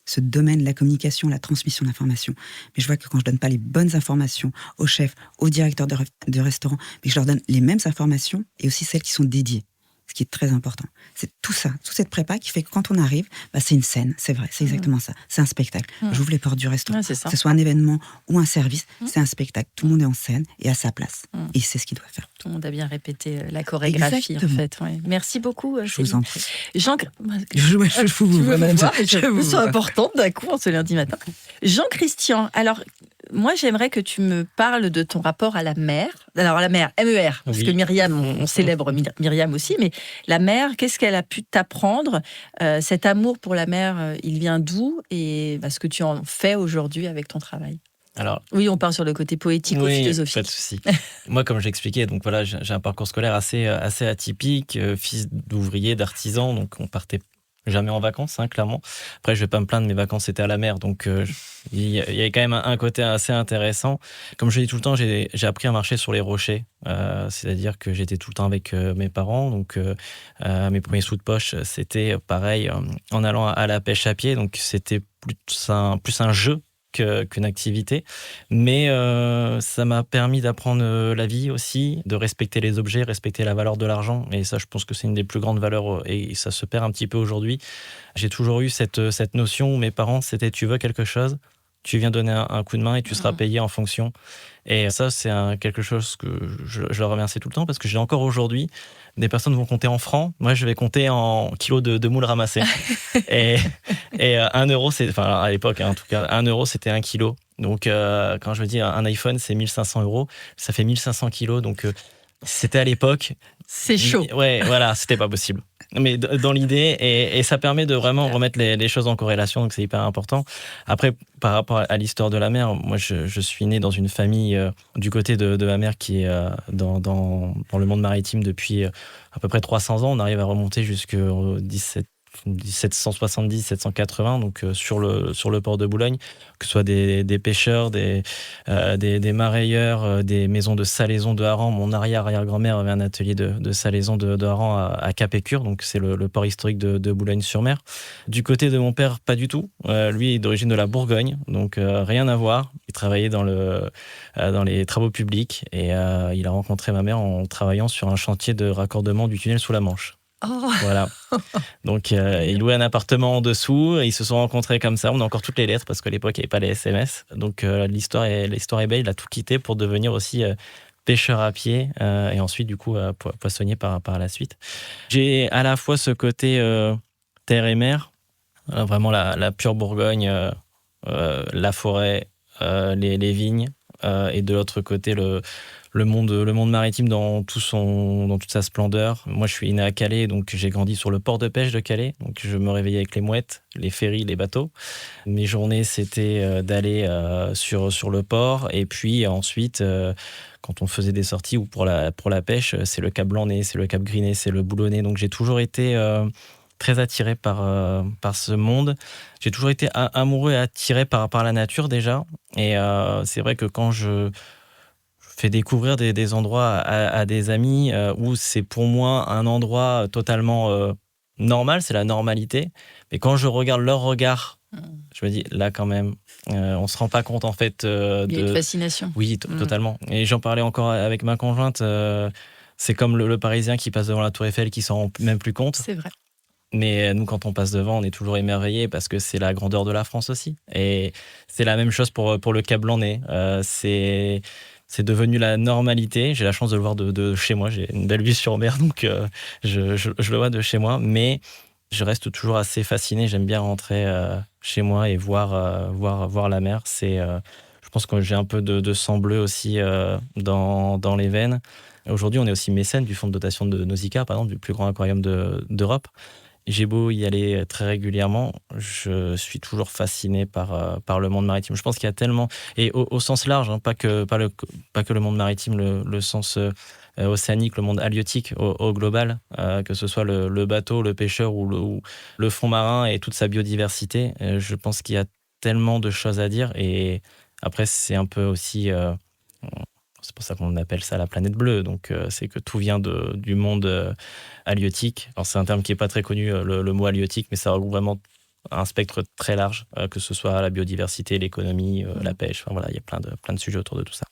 ce domaine, la communication, la transmission d'informations. Mais je vois que quand je donne pas les bonnes informations aux chefs, aux directeurs de restaurants, mais que je leur donne les mêmes informations et aussi celles qui sont dédiées. Ce qui est très important. C'est tout ça, toute cette prépa qui fait que quand on arrive, c'est une scène, c'est vrai, c'est exactement ça. C'est un spectacle. J'ouvre les portes du restaurant. Que ce soit un événement ou un service, c'est un spectacle. Tout le monde est en scène et à sa place. Et c'est ce qu'il doit faire. Tout le monde a bien répété la chorégraphie, exactement. En fait. Ouais. Merci beaucoup. Je vous en prie. C'est important d'un coup, en ce lundi matin. Jean-Christian, alors, moi, j'aimerais que tu me parles de ton rapport à la mer. Alors, la mer, MER, parce que Myriam, on célèbre Myriam aussi, mais la mer, qu'est-ce qu'elle a pu t'apprendre? Cet amour pour la mer, il vient d'où? Et ce que tu en fais aujourd'hui avec ton travail? Alors, oui, on part sur le côté poétique ou philosophique. Pas de souci. Moi, comme j'expliquais, donc voilà, j'ai un parcours scolaire assez atypique, fils d'ouvrier, d'artisan, donc on partait jamais en vacances, clairement. Après, je vais pas me plaindre, mes vacances c'était à la mer, donc il y avait quand même un côté assez intéressant. Comme je dis tout le temps, j'ai appris à marcher sur les rochers, c'est-à-dire que j'étais tout le temps avec mes parents, donc mes premiers sous de poche, c'était pareil en allant à la pêche à pied, donc c'était plus un jeu qu'une activité, mais ça m'a permis d'apprendre la vie aussi, de respecter les objets, respecter la valeur de l'argent, et ça je pense que c'est une des plus grandes valeurs et ça se perd un petit peu aujourd'hui. J'ai toujours eu cette notion où mes parents c'était tu veux quelque chose, tu viens donner un coup de main et tu seras payé en fonction. Et ça, c'est quelque chose que je leur remercie tout le temps parce que j'ai encore aujourd'hui, des personnes vont compter en francs. Moi, je vais compter en kilos de moules ramassés. et 1 euro, à l'époque, en tout cas, 1 euro, c'était 1 kilo. Donc, quand je me dis un iPhone, c'est 1500 €, ça fait 1500 kilos. Donc, c'était à l'époque. C'est chaud. Ouais, voilà, c'était pas possible. Mais dans l'idée, et ça permet de vraiment remettre les choses en corrélation, donc c'est hyper important. Après, par rapport à l'histoire de la mer, moi je suis né dans une famille du côté de ma mère qui est dans le monde maritime depuis à peu près 300 ans. On arrive à remonter jusqu'au 1770, 1780, donc sur le port de Boulogne, que ce soit des pêcheurs, des marailleurs, des maisons de salaison de harengs. Mon arrière-grand-mère avait un atelier de salaison de harengs à Cap-Écure, donc c'est le port historique de Boulogne-sur-Mer. Du côté de mon père, pas du tout. Lui est d'origine de la Bourgogne, donc rien à voir. Il travaillait dans les travaux publics et il a rencontré ma mère en travaillant sur un chantier de raccordement du tunnel sous la Manche. Oh. Voilà. Donc, il louait un appartement en dessous. Ils se sont rencontrés comme ça. On a encore toutes les lettres parce qu'à l'époque, il n'y avait pas les SMS. Donc, l'histoire est belle. Il a tout quitté pour devenir aussi pêcheur à pied et ensuite, du coup, poissonnier par la suite. J'ai à la fois ce côté terre et mer, vraiment la pure Bourgogne, la forêt, les vignes, et de l'autre côté, le monde maritime dans toute sa splendeur. Moi, je suis né à Calais, donc j'ai grandi sur le port de pêche de Calais. Donc, je me réveillais avec les mouettes, les ferries, les bateaux. Mes journées, c'était d'aller sur le port. Et puis ensuite, quand on faisait des sorties ou pour la pêche, c'est le Cap Blanc-Nez, c'est le Cap Gris-Nez, c'est le Boulonnais. Donc, j'ai toujours été très attiré par ce monde. J'ai toujours été amoureux et attiré par la nature déjà. Et c'est vrai que quand je fais découvrir des endroits à des amis où c'est pour moi un endroit totalement normal, c'est la normalité. Mais quand je regarde leur regard, je me dis, là quand même, on ne se rend pas compte en fait Il y a une fascination. Oui, totalement. Et j'en parlais encore avec ma conjointe. C'est comme le Parisien qui passe devant la Tour Eiffel qui s'en rend même plus compte. C'est vrai. Mais nous, quand on passe devant, on est toujours émerveillés parce que c'est la grandeur de la France aussi. Et c'est la même chose pour le Cap Blanc-Nez. C'est devenu la normalité. J'ai la chance de le voir de chez moi. J'ai une belle vue sur mer, donc je le vois de chez moi. Mais je reste toujours assez fasciné. J'aime bien rentrer chez moi et voir la mer. Je pense que j'ai un peu de sang bleu aussi dans les veines. Aujourd'hui, on est aussi mécène du fonds de dotation de Nausicaa, par exemple, du plus grand aquarium d'Europe. J'ai beau y aller très régulièrement, je suis toujours fasciné par le monde maritime. Je pense qu'il y a tellement, et au sens large, hein, pas que le monde maritime, le sens océanique, le monde halieutique au global, que ce soit le bateau, le pêcheur ou le fond marin et toute sa biodiversité. Je pense qu'il y a tellement de choses à dire. Et après, c'est un peu aussi... c'est pour ça qu'on appelle ça la planète bleue. Donc, c'est que tout vient du monde halieutique. Alors, c'est un terme qui n'est pas très connu, le mot halieutique, mais ça regroupe vraiment un spectre très large, que ce soit la biodiversité, l'économie, la pêche. Enfin, voilà, il y a plein de sujets autour de tout ça.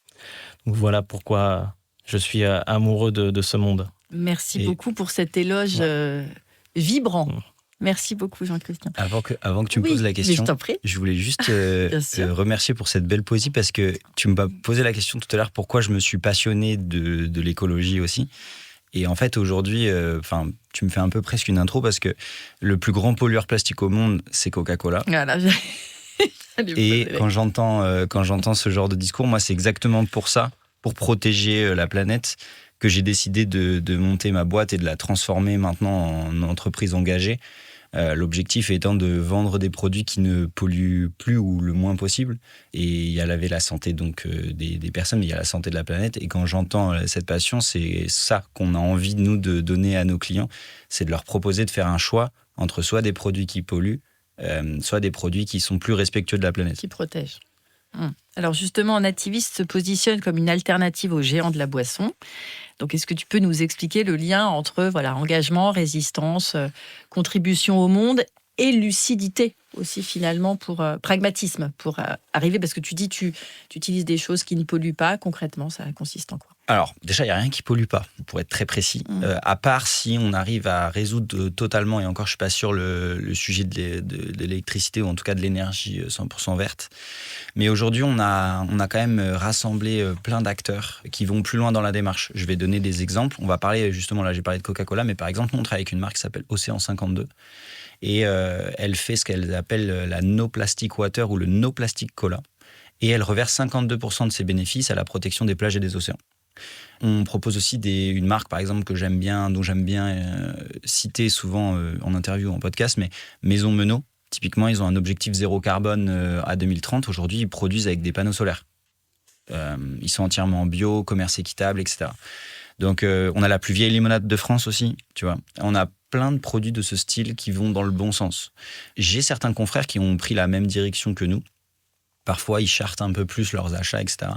Donc, voilà pourquoi je suis amoureux de ce monde. Merci beaucoup pour cet éloge vibrant. Merci beaucoup, Jean-Christian. Avant que tu me poses la question, je voulais juste remercier pour cette belle poésie parce que tu m'as posé la question tout à l'heure pourquoi je me suis passionné de l'écologie aussi. Et en fait, aujourd'hui, tu me fais un peu presque une intro parce que le plus grand pollueur plastique au monde, c'est Coca-Cola. Voilà. Et quand j'entends ce genre de discours, moi, c'est exactement pour ça, pour protéger la planète, que j'ai décidé de monter ma boîte et de la transformer maintenant en entreprise engagée. L'objectif étant de vendre des produits qui ne polluent plus ou le moins possible. Et il y a la santé donc des personnes, mais il y a la santé de la planète. Et quand j'entends cette passion, c'est ça qu'on a envie, nous, de donner à nos clients. C'est de leur proposer de faire un choix entre soit des produits qui polluent, soit des produits qui sont plus respectueux de la planète. Qui protègent. Alors justement, Nativist se positionne comme une alternative aux géants de la boisson. Donc est-ce que tu peux nous expliquer le lien entre engagement, résistance, contribution au monde et lucidité aussi finalement pour pragmatisme pour arriver, parce que tu dis tu utilises des choses qui ne polluent pas. Concrètement, ça consiste en quoi? Alors, déjà, il n'y a rien qui pollue pas, pour être très précis. À part si on arrive à résoudre totalement, et encore, je ne suis pas sûr, le sujet de l'électricité, ou en tout cas de l'énergie 100% verte. Mais aujourd'hui, on a quand même rassemblé plein d'acteurs qui vont plus loin dans la démarche. Je vais donner des exemples. On va parler, justement, là, j'ai parlé de Coca-Cola, mais par exemple, on travaille avec une marque qui s'appelle Océan 52. Et elle fait ce qu'elle appelle la No Plastic Water ou le No Plastic Cola. Et elle reverse 52% de ses bénéfices à la protection des plages et des océans. On propose aussi une marque, par exemple, dont j'aime bien citer souvent en interview ou en podcast, mais Maison Menot. Typiquement, ils ont un objectif zéro carbone à 2030. Aujourd'hui, ils produisent avec des panneaux solaires. Ils sont entièrement bio, commerce équitable, etc. Donc, on a la plus vieille limonade de France aussi, tu vois. On a plein de produits de ce style qui vont dans le bon sens. J'ai certains confrères qui ont pris la même direction que nous. Parfois, ils chartent un peu plus leurs achats, etc.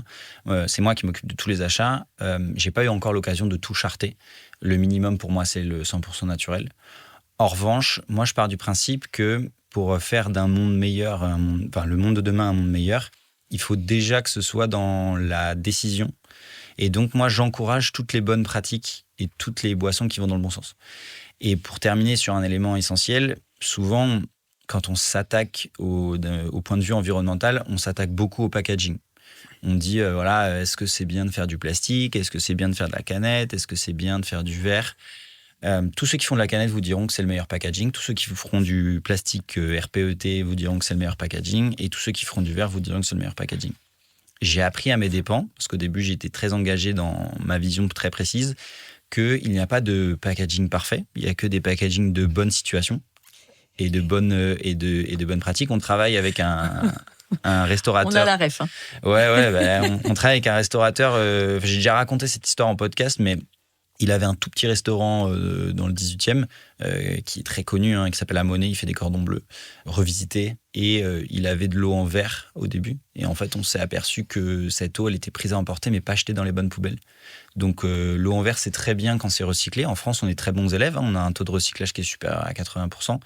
C'est moi qui m'occupe de tous les achats. J'ai pas eu encore l'occasion de tout charter. Le minimum, pour moi, c'est le 100% naturel. En revanche, moi, je pars du principe que pour faire d'un monde meilleur, le monde de demain un monde meilleur, il faut déjà que ce soit dans la décision Et donc, moi, j'encourage toutes les bonnes pratiques et toutes les boissons qui vont dans le bon sens. Et pour terminer sur un élément essentiel, souvent, quand on s'attaque au point de vue environnemental, on s'attaque beaucoup au packaging. On dit, est-ce que c'est bien de faire du plastique? Est-ce que c'est bien de faire de la canette? Est-ce que c'est bien de faire du verre? Tous ceux qui font de la canette vous diront que c'est le meilleur packaging. Tous ceux qui feront du plastique RPET vous diront que c'est le meilleur packaging. Et tous ceux qui feront du verre vous diront que c'est le meilleur packaging. J'ai appris à mes dépens, parce qu'au début, j'étais très engagé dans ma vision très précise, qu'il n'y a pas de packaging parfait. Il n'y a que des packagings de bonne situation et de bonnes pratiques. On travaille avec un restaurateur. On a la ref. Hein. On travaille avec un restaurateur. J'ai déjà raconté cette histoire en podcast, mais il avait un tout petit restaurant dans le 18e qui est très connu, qui s'appelle La Monnaie. Il fait des cordons bleus revisités. Et il avait de l'eau en verre au début. Et en fait, on s'est aperçu que cette eau, elle était prise à emporter, mais pas achetée dans les bonnes poubelles. Donc, l'eau en verre, c'est très bien quand c'est recyclé. En France, on est très bons élèves. On a un taux de recyclage qui est supérieur à 80%.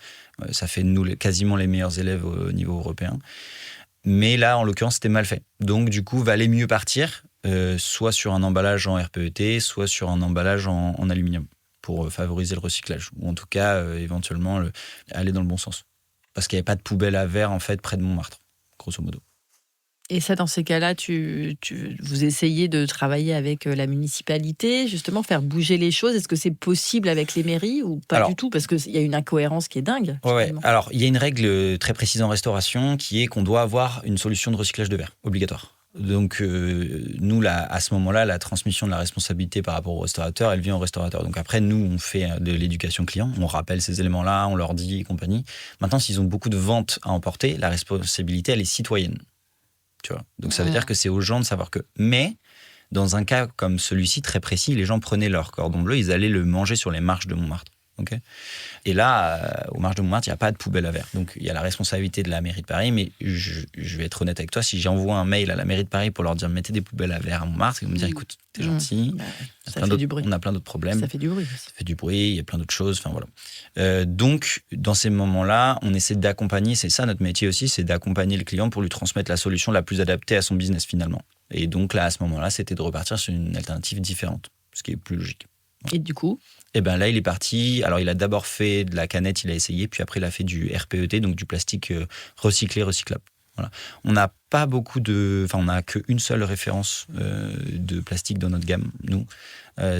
Ça fait de nous quasiment les meilleurs élèves au niveau européen. Mais là, en l'occurrence, c'était mal fait. Donc, du coup, valait mieux partir soit sur un emballage en RPET, soit sur un emballage en aluminium pour favoriser le recyclage. Ou en tout cas, éventuellement, aller dans le bon sens. Parce qu'il n'y avait pas de poubelle à verre, en fait, près de Montmartre, grosso modo. Et ça, dans ces cas-là, vous essayez de travailler avec la municipalité, justement, faire bouger les choses. Est-ce que c'est possible avec les mairies ou pas du tout? Parce qu'il y a une incohérence qui est dingue. Ouais. Alors, il y a une règle très précise en restauration qui est qu'on doit avoir une solution de recyclage de verre, obligatoire. Donc, nous, à ce moment-là, la transmission de la responsabilité par rapport au restaurateur, elle vient au restaurateur. Donc après, nous, on fait de l'éducation client, on rappelle ces éléments-là, on leur dit et compagnie. Maintenant, s'ils ont beaucoup de ventes à emporter, la responsabilité, elle est citoyenne. Tu vois. Donc, ça veut dire que c'est aux gens de savoir que... Mais, dans un cas comme celui-ci, très précis, les gens prenaient leur cordon bleu, ils allaient le manger sur les marches de Montmartre. Okay. Et là, aux marches de Montmartre, il n'y a pas de poubelle à verre. Donc, il y a la responsabilité de la mairie de Paris, mais je vais être honnête avec toi, si j'envoie un mail à la mairie de Paris pour leur dire mettez des poubelles à verre à Montmartre, ils vont me dire écoute, t'es gentil, ça fait du bruit. On a plein d'autres problèmes. Ça fait du bruit. Ça fait du bruit, il y a plein d'autres choses, enfin voilà. Donc, dans ces moments-là, on essaie d'accompagner, c'est ça notre métier aussi, c'est d'accompagner le client pour lui transmettre la solution la plus adaptée à son business finalement. Et donc là, à ce moment-là, c'était de repartir sur une alternative différente, ce qui est plus logique. Et du coup, là, il est parti. Alors, il a d'abord fait de la canette, il a essayé, puis après, il a fait du RPET, donc du plastique recyclé, recyclable. Voilà. On n'a pas on n'a qu'une seule référence de plastique dans notre gamme, nous.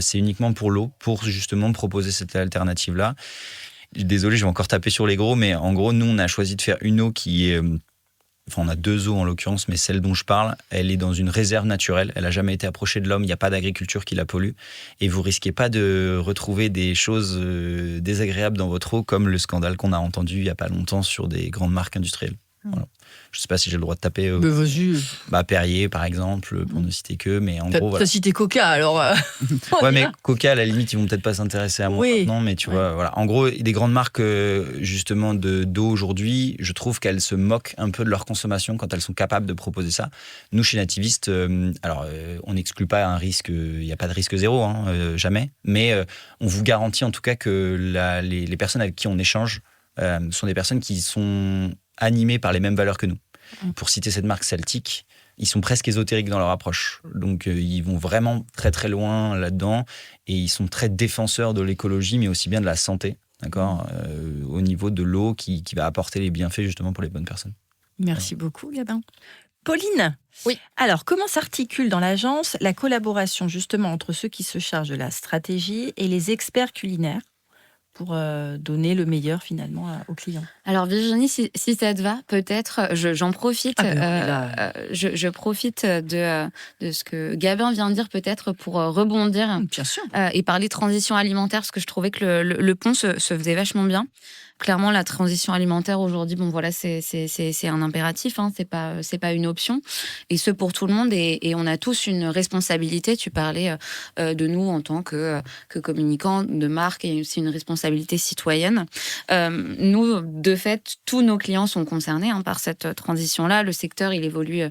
C'est uniquement pour l'eau, pour justement proposer cette alternative-là. Désolé, je vais encore taper sur les gros, mais en gros, nous, on a choisi de faire une eau qui est... Enfin, on a 2 eaux en l'occurrence, mais celle dont je parle, elle est dans une réserve naturelle. Elle n'a jamais été approchée de l'homme. Il n'y a pas d'agriculture qui la pollue. Et vous risquez pas de retrouver des choses désagréables dans votre eau, comme le scandale qu'on a entendu il n'y a pas longtemps sur des grandes marques industrielles. Voilà. Je ne sais pas si j'ai le droit de taper. Perrier, par exemple, pour ne citer que. Mais en gros, voilà. T'as cité Coca, alors. Ouais, mais Coca, à la limite, ils vont peut-être pas s'intéresser à moi maintenant, mais tu vois, voilà. En gros, des grandes marques, justement, d'eau aujourd'hui, je trouve qu'elles se moquent un peu de leur consommation quand elles sont capables de proposer ça. Nous, chez Nativiste, on n'exclut pas un risque, il n'y a pas de risque zéro, jamais, mais on vous garantit en tout cas que les personnes avec qui on échange sont des personnes qui sont animés par les mêmes valeurs que nous. Pour citer cette marque Celtic, ils sont presque ésotériques dans leur approche. Donc, ils vont vraiment très, très loin là-dedans. Et ils sont très défenseurs de l'écologie, mais aussi bien de la santé, d'accord, au niveau de l'eau qui va apporter les bienfaits justement pour les bonnes personnes. Merci beaucoup, Gabin. Pauline, oui. Alors, comment s'articule dans l'agence la collaboration justement entre ceux qui se chargent de la stratégie et les experts culinaires pour donner le meilleur finalement aux clients? Alors Virginie, si ça te va, peut-être, j'en profite. Je profite de ce que Gabin vient de dire, peut-être pour rebondir. Bien sûr. Et parler transition alimentaire, parce que je trouvais que le pont se faisait vachement bien. Clairement, la transition alimentaire aujourd'hui, c'est un impératif, c'est pas une option, et ce pour tout le monde. Et on a tous une responsabilité. Tu parlais de nous en tant que communicants de marque, et aussi une responsabilité citoyenne. Nous, de fait, tous nos clients sont concernés par cette transition-là. Le secteur, il évolue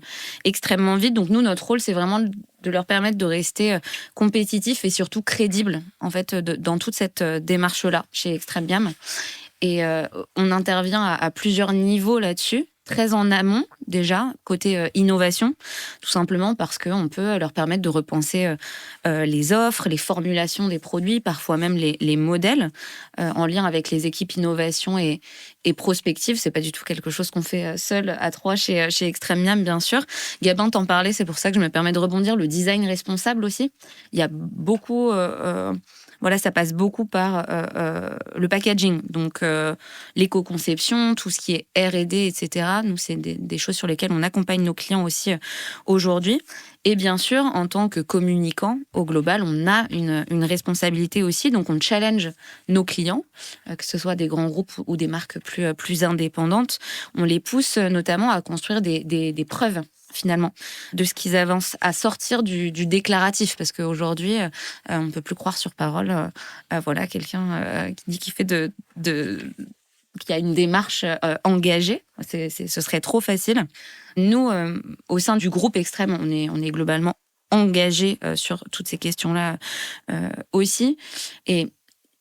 extrêmement vite. Donc nous, notre rôle, c'est vraiment de leur permettre de rester compétitifs et surtout crédibles, en fait, dans toute cette démarche-là chez Extreme Biam. Et on intervient à plusieurs niveaux là-dessus. très en amont déjà, côté innovation, tout simplement parce qu'on peut leur permettre de repenser les offres, les formulations des produits, parfois même les modèles, en lien avec les équipes innovation et prospective. C'est pas du tout quelque chose qu'on fait seul à trois chez Extreme Miam, bien sûr. Gabin t'en parlait, c'est pour ça que je me permets de rebondir. Le design responsable aussi. Il y a beaucoup... Voilà, ça passe beaucoup par le packaging, donc l'éco-conception, tout ce qui est R&D, etc. Nous, c'est des choses sur lesquelles on accompagne nos clients aussi aujourd'hui. Et bien sûr, en tant que communicant, au global, on a une responsabilité aussi. Donc, on challenge nos clients, que ce soit des grands groupes ou des marques plus indépendantes. On les pousse notamment à construire des preuves, finalement, de ce qu'ils avancent, à sortir du déclaratif. Parce qu'aujourd'hui, on ne peut plus croire sur parole. Voilà, quelqu'un qui dit qu'il fait qu'il y a une démarche engagée. Ce serait trop facile. Nous, au sein du groupe Extrême, on est globalement engagés sur toutes ces questions-là aussi. Et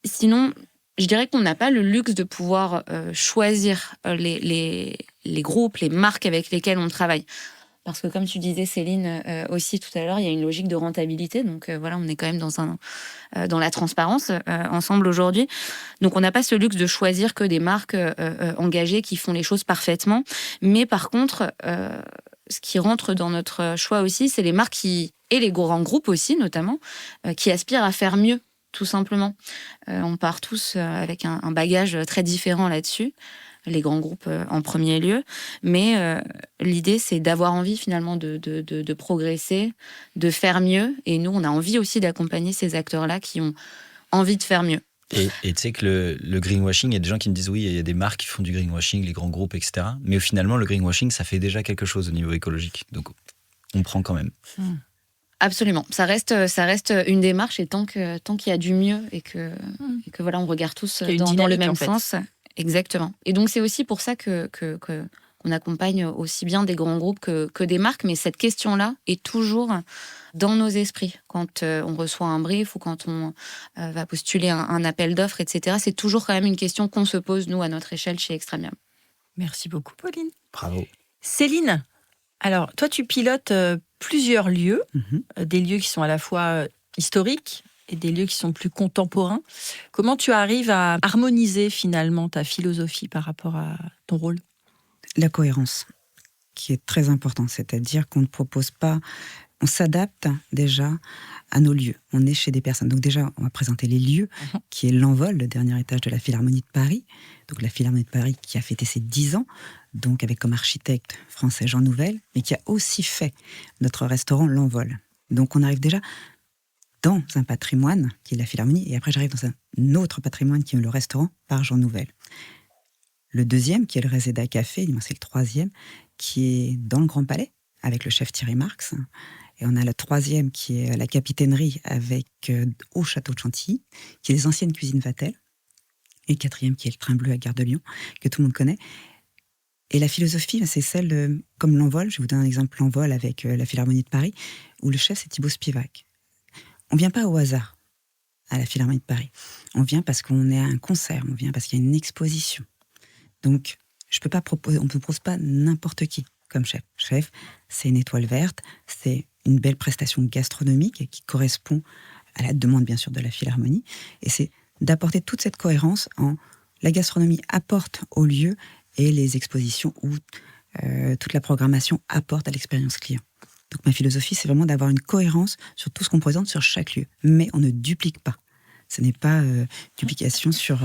sinon, je dirais qu'on n'a pas le luxe de pouvoir choisir les groupes, les marques avec lesquelles on travaille. Parce que comme tu disais, Céline, aussi tout à l'heure, il y a une logique de rentabilité. Donc voilà, on est quand même dans la transparence ensemble aujourd'hui. Donc on n'a pas ce luxe de choisir que des marques engagées qui font les choses parfaitement. Mais par contre, ce qui rentre dans notre choix aussi, c'est les marques et les grands groupes aussi, notamment, qui aspirent à faire mieux, tout simplement. On part tous avec un bagage très différent là-dessus. Les grands groupes en premier lieu. Mais l'idée, c'est d'avoir envie finalement de progresser, de faire mieux. Et nous, on a envie aussi d'accompagner ces acteurs-là qui ont envie de faire mieux. Et tu sais que le greenwashing, il y a des gens qui me disent oui, il y a des marques qui font du greenwashing, les grands groupes, etc. Mais finalement, le greenwashing, ça fait déjà quelque chose au niveau écologique. Donc, on prend quand même. Absolument. Ça reste une démarche et tant qu'il y a du mieux et que voilà, on regarde tous dans le même sens. Exactement. Et donc, c'est aussi pour ça qu'on accompagne aussi bien des grands groupes que des marques. Mais cette question-là est toujours dans nos esprits. Quand on reçoit un brief ou quand on va postuler un appel d'offres, etc., c'est toujours quand même une question qu'on se pose, nous, à notre échelle, chez Extreme Miam. Merci beaucoup, Pauline. Bravo. Céline, alors, toi, tu pilotes plusieurs lieux, des lieux qui sont à la fois historiques et des lieux qui sont plus contemporains. Comment tu arrives à harmoniser finalement ta philosophie par rapport à ton rôle ? La cohérence, qui est très importante, c'est-à-dire qu'on ne propose pas, on s'adapte déjà à nos lieux. On est chez des personnes. Donc déjà, on va présenter les lieux, qui est l'Envol, le dernier étage de la Philharmonie de Paris. Donc la Philharmonie de Paris qui a fêté ses 10 ans, donc avec comme architecte français Jean Nouvel, mais qui a aussi fait notre restaurant L'Envol. Donc on arrive déjà dans un patrimoine qui est la Philharmonie, et après j'arrive dans un autre patrimoine qui est le restaurant par Jean Nouvel. Le deuxième, qui est le Reseda Café, c'est le troisième, qui est dans le Grand Palais, avec le chef Thierry Marx. Et on a le troisième, qui est la capitainerie, avec au Château de Chantilly, qui est les anciennes cuisines Vatel. Et le quatrième, qui est le Train Bleu à Gare de Lyon, que tout le monde connaît. Et la philosophie, c'est celle, comme l'Envol, je vous donne un exemple, l'Envol avec la Philharmonie de Paris, où le chef, c'est Thibaut Spivak. On ne vient pas au hasard à la Philharmonie de Paris. On vient parce qu'on est à un concert, on vient parce qu'il y a une exposition. Donc, on ne propose pas n'importe qui comme chef. Chef, c'est une étoile verte, c'est une belle prestation gastronomique qui correspond à la demande, bien sûr, de la Philharmonie. Et c'est d'apporter toute cette cohérence la gastronomie apporte au lieu et les expositions ou toute la programmation apporte à l'expérience client. Donc ma philosophie, c'est vraiment d'avoir une cohérence sur tout ce qu'on présente sur chaque lieu. Mais on ne duplique pas. Ce n'est pas duplication sur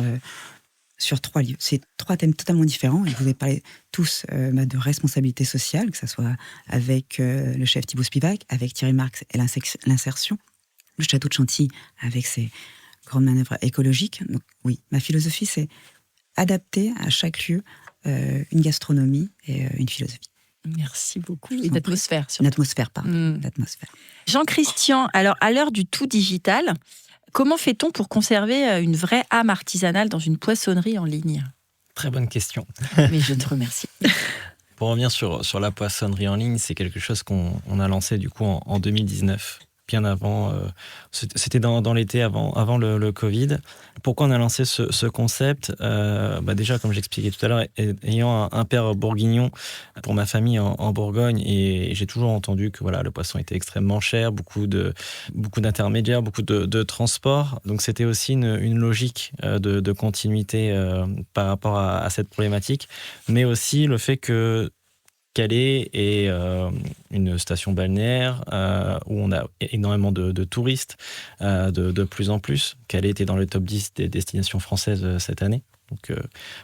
3 lieux. C'est 3 thèmes totalement différents. Et vous avez parlé tous de responsabilité sociale, que ce soit avec le chef Thibaut Spivak, avec Thierry Marx et l'insertion, le château de Chantilly avec ses grandes manœuvres écologiques. Donc oui, ma philosophie, c'est adapter à chaque lieu une gastronomie et une philosophie. Merci beaucoup. Et une atmosphère. Une atmosphère, pardon. L'atmosphère. Jean-Christian, alors à l'heure du tout digital, comment fait-on pour conserver une vraie âme artisanale dans une poissonnerie en ligne ? Très bonne question. Mais je te remercie. Pour revenir sur la poissonnerie en ligne, c'est quelque chose qu'on a lancé du coup en 2019. bien avant. C'était dans l'été avant le Covid. Pourquoi on a lancé ce concept? Déjà, comme j'expliquais tout à l'heure, ayant un père bourguignon pour ma famille en Bourgogne, et j'ai toujours entendu que le poisson était extrêmement cher, beaucoup d'intermédiaires, beaucoup de transports. Donc c'était aussi une logique de continuité par rapport à cette problématique, mais aussi le fait que Calais est une station balnéaire où on a énormément de touristes, de plus en plus. Calais était dans le top 10 des destinations françaises cette année. Donc,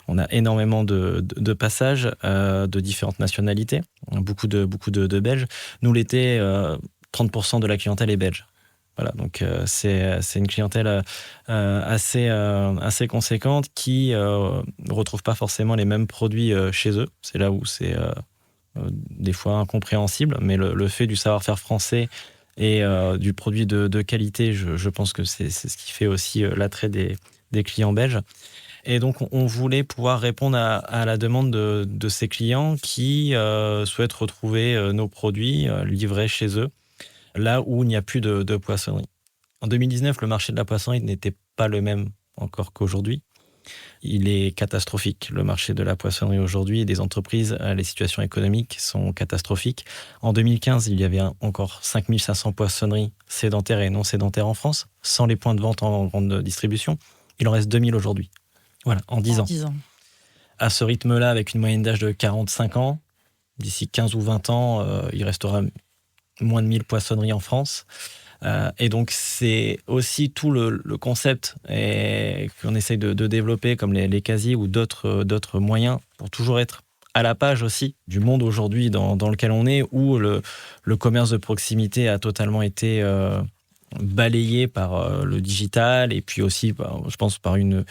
on a énormément de passages de différentes nationalités, beaucoup de Belges. Nous, l'été, 30% de la clientèle est belge. Voilà, donc c'est une clientèle assez conséquente qui ne retrouve pas forcément les mêmes produits chez eux. C'est là où c'est des fois incompréhensible, mais le fait du savoir-faire français et du produit de qualité, je pense que c'est ce qui fait aussi l'attrait des clients belges. Et donc, on voulait pouvoir répondre à la demande de ces clients qui souhaitent retrouver nos produits livrés chez eux, là où il n'y a plus de poissonnerie. En 2019, le marché de la poissonnerie n'était pas le même encore qu'aujourd'hui. Il est catastrophique, le marché de la poissonnerie aujourd'hui, et des entreprises, les situations économiques sont catastrophiques. En 2015, il y avait encore 5500 poissonneries sédentaires et non sédentaires en France, sans les points de vente en grande distribution. Il en reste 2000 aujourd'hui. Voilà, en 10 ans. 10 ans. À ce rythme-là, avec une moyenne d'âge de 45 ans, d'ici 15 ou 20 ans, il restera moins de 1000 poissonneries en France. Et donc, c'est aussi tout le concept qu'on essaye de développer, comme les casiers ou d'autres moyens, pour toujours être à la page aussi du monde aujourd'hui dans lequel on est, où le commerce de proximité a totalement été balayé par le digital, et puis aussi, je pense, par une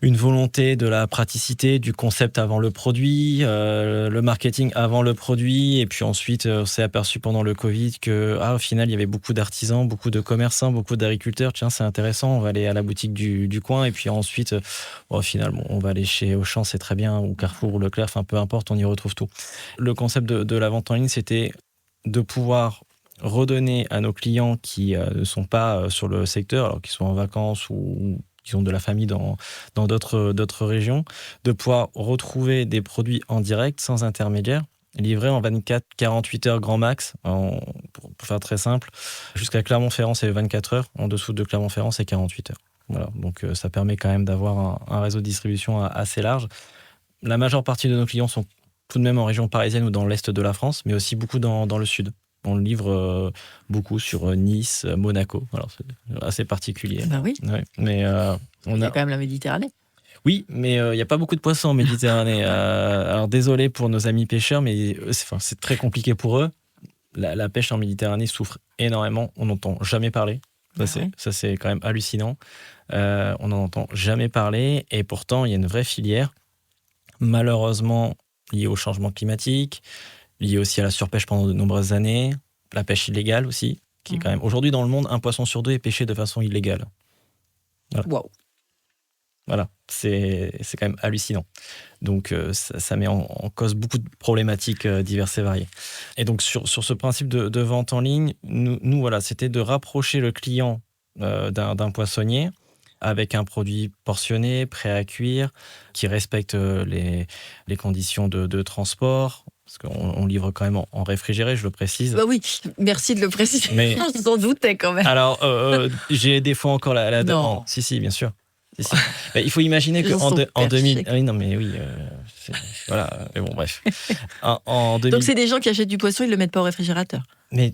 volonté de la praticité, du concept avant le produit, le marketing avant le produit. Et puis ensuite, on s'est aperçu pendant le Covid au final, il y avait beaucoup d'artisans, beaucoup de commerçants, beaucoup d'agriculteurs. Tiens, c'est intéressant, on va aller à la boutique du coin. Et puis ensuite, au final, on va aller chez Auchan, c'est très bien, ou Carrefour, ou Leclerc, enfin peu importe, on y retrouve tout. Le concept de la vente en ligne, c'était de pouvoir redonner à nos clients qui ne sont pas sur le secteur, alors qu'ils sont en vacances ou qui ont de la famille dans d'autres régions, de pouvoir retrouver des produits en direct, sans intermédiaire, livrés en 24-48 heures grand max, pour faire très simple. Jusqu'à Clermont-Ferrand, c'est 24 heures. En dessous de Clermont-Ferrand, c'est 48 heures. Voilà. Donc, ça permet quand même d'avoir un réseau de distribution assez large. La majeure partie de nos clients sont tout de même en région parisienne ou dans l'est de la France, mais aussi beaucoup dans le sud. On le livre beaucoup sur Nice, Monaco. Alors, c'est assez particulier. Ben oui. Ouais. Mais Il y a quand même la Méditerranée. Oui, mais il n'y a pas beaucoup de poissons en Méditerranée. Alors, désolé pour nos amis pêcheurs, mais c'est très compliqué pour eux. La pêche en Méditerranée souffre énormément. On n'entend jamais parler. Ça, c'est quand même hallucinant. On n'en entend jamais parler. Et pourtant, il y a une vraie filière, malheureusement liée au changement climatique, liée aussi à la surpêche pendant de nombreuses années, la pêche illégale aussi, qui est quand même... Aujourd'hui, dans le monde, un poisson sur deux est pêché de façon illégale. Voilà. Wow. Voilà, c'est quand même hallucinant. Donc, ça met en cause beaucoup de problématiques diverses et variées. Et donc, sur ce principe de vente en ligne, nous voilà, c'était de rapprocher le client d'un poissonnier avec un produit portionné, prêt à cuire, qui respecte les conditions de transport, parce qu'on livre quand même en réfrigéré, je le précise. Bah oui, merci de le préciser. Mais on s'en doutait quand même. Alors, j'ai des fois encore la non. Si, bien sûr. Mais il faut imaginer qu'en 2000... Oui, non, mais oui. Voilà, mais bon, bref. Donc, c'est des gens qui achètent du poisson, ils ne le mettent pas au réfrigérateur. Mais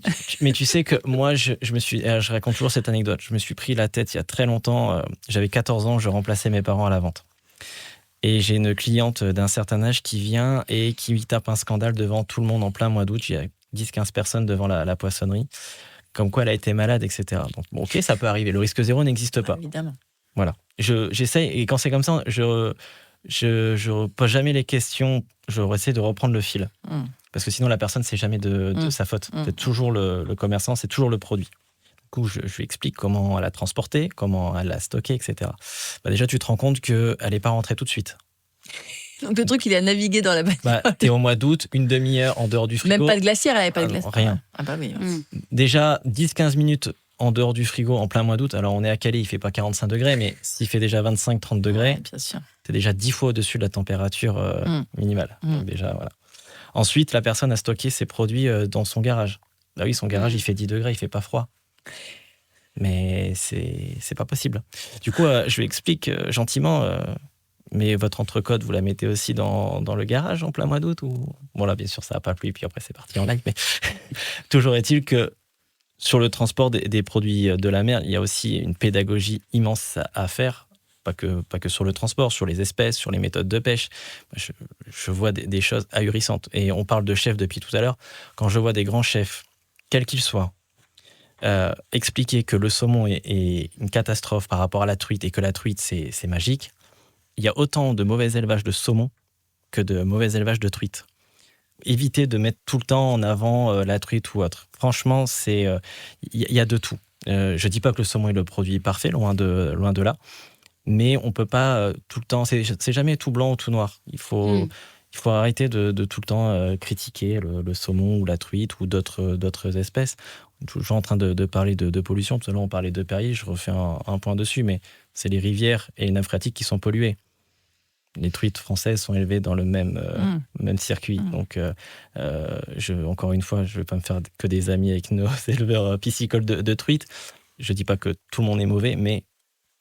tu sais que moi, je raconte toujours cette anecdote. Je me suis pris la tête il y a très longtemps. J'avais 14 ans, je remplaçais mes parents à la vente. Et j'ai une cliente d'un certain âge qui vient et qui lui tape un scandale devant tout le monde en plein mois d'août. Il y a 10-15 personnes devant la poissonnerie, comme quoi elle a été malade, etc. Donc, bon, ok, ça peut arriver. Le risque zéro n'existe pas. Évidemment. Voilà. J'essaye, et quand c'est comme ça, je pose jamais les questions. Je essaie de reprendre le fil. Parce que sinon, la personne, c'est jamais de sa faute. C'est toujours le commerçant, c'est toujours le produit. Du coup, je lui explique comment elle a transporté, comment elle a stocké, etc. Déjà, tu te rends compte qu'elle n'est pas rentrée tout de suite. Donc le truc, il a navigué dans la bagnole. T'es au mois d'août, une demi-heure en dehors du frigo. Même pas de glacière, elle n'avait pas de glacière. Rien. Ah bah oui. Déjà, 10-15 minutes en dehors du frigo en plein mois d'août. Alors, on est à Calais, il fait pas 45 degrés, mais s'il fait déjà 25-30 degrés, bien sûr. t'es déjà 10 fois au-dessus de la température minimale. Donc déjà, voilà. Ensuite, la personne a stocké ses produits dans son garage. Bah oui, son garage, il fait 10 degrés, il fait pas froid. Mais c'est pas possible. Du coup, je lui explique gentiment, mais votre entrecôte, vous la mettez aussi dans le garage en plein mois d'août ou... Bon là, bien sûr, ça n'a pas plu, puis après c'est parti en live, mais toujours est-il que sur le transport des produits de la mer, il y a aussi une pédagogie immense à faire, pas que sur le transport, sur les espèces, sur les méthodes de pêche. Je vois des choses ahurissantes. Et on parle de chefs depuis tout à l'heure. Quand je vois des grands chefs, quels qu'ils soient, expliquer que le saumon est une catastrophe par rapport à la truite et que la truite, c'est magique, il y a autant de mauvais élevage de saumon que de mauvais élevage de truite. Évitez de mettre tout le temps en avant la truite ou autre. Franchement, il y a de tout. Je dis pas que le saumon est le produit parfait, loin de là, mais on peut pas tout le temps. C'est jamais tout blanc ou tout noir. Il faut arrêter de tout le temps critiquer le saumon ou la truite ou d'autres espèces. On est toujours en train de parler de pollution. Tout à l'heure, on parlait de Perrier. Je refais un point dessus, mais c'est les rivières et les nappes phréatiques qui sont polluées. Les truites françaises sont élevées dans le même circuit. Donc, encore une fois, je ne vais pas me faire que des amis avec nos éleveurs piscicoles de truites. Je ne dis pas que tout le monde est mauvais, mais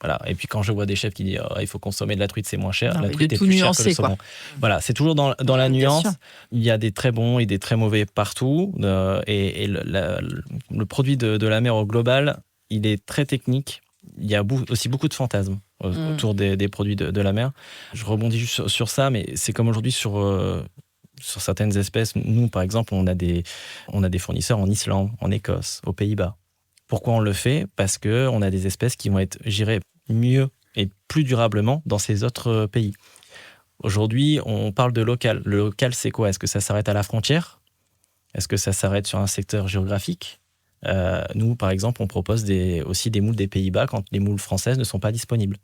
voilà. Et puis quand je vois des chefs qui disent il faut consommer de la truite, c'est moins cher. La truite est plus chère que le saumon. Voilà, c'est toujours dans la nuance. Il y a des très bons et des très mauvais partout. Et le produit de la mer au global, il est très technique. Il y a aussi beaucoup de fantasmes autour des produits de la mer. Je rebondis juste sur ça, mais c'est comme aujourd'hui sur certaines espèces. Nous, par exemple, on a des fournisseurs en Islande, en Écosse, aux Pays-Bas. Pourquoi on le fait ? Parce qu'on a des espèces qui vont être gérées mieux et plus durablement dans ces autres pays. Aujourd'hui, on parle de local. Le local, c'est quoi ? Est-ce que ça s'arrête à la frontière ? Est-ce que ça s'arrête sur un secteur géographique ? Nous, par exemple, on propose aussi des moules des Pays-Bas quand les moules françaises ne sont pas disponibles.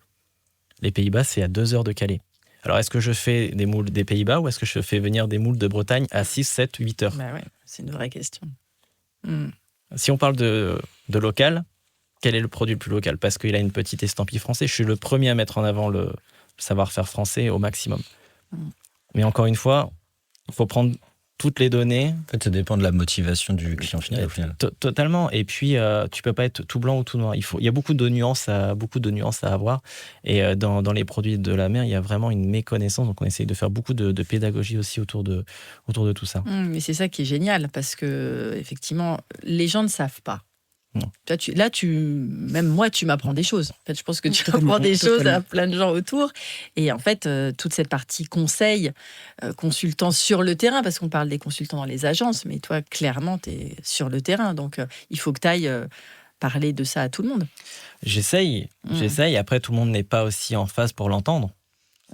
Les Pays-Bas, c'est à 2 heures de Calais. Alors, est-ce que je fais des moules des Pays-Bas ou est-ce que je fais venir des moules de Bretagne à 6, 7, 8 heures ? Ouais, c'est une vraie question. Si on parle de local, quel est le produit le plus local ? Parce qu'il a une petite estampille française. Je suis le premier à mettre en avant le savoir-faire français au maximum. Mais encore une fois, il faut prendre toutes les données. En fait, ça dépend de la motivation du client final au final. Totalement. Et puis, tu peux pas être tout blanc ou tout noir. Il y a beaucoup de nuances à avoir. Et dans les produits de la mer, il y a vraiment une méconnaissance. Donc, on essaye de faire beaucoup de pédagogie aussi autour de tout ça. Mais c'est ça qui est génial parce que effectivement, les gens ne savent pas. Non. Même moi, tu m'apprends des choses. En fait, je pense que tu apprends des choses à plein de gens autour. Et en fait, toute cette partie conseil, consultant sur le terrain, parce qu'on parle des consultants dans les agences, mais toi, clairement, tu es sur le terrain. Donc, il faut que tu ailles parler de ça à tout le monde. J'essaye. Après, tout le monde n'est pas aussi en phase pour l'entendre.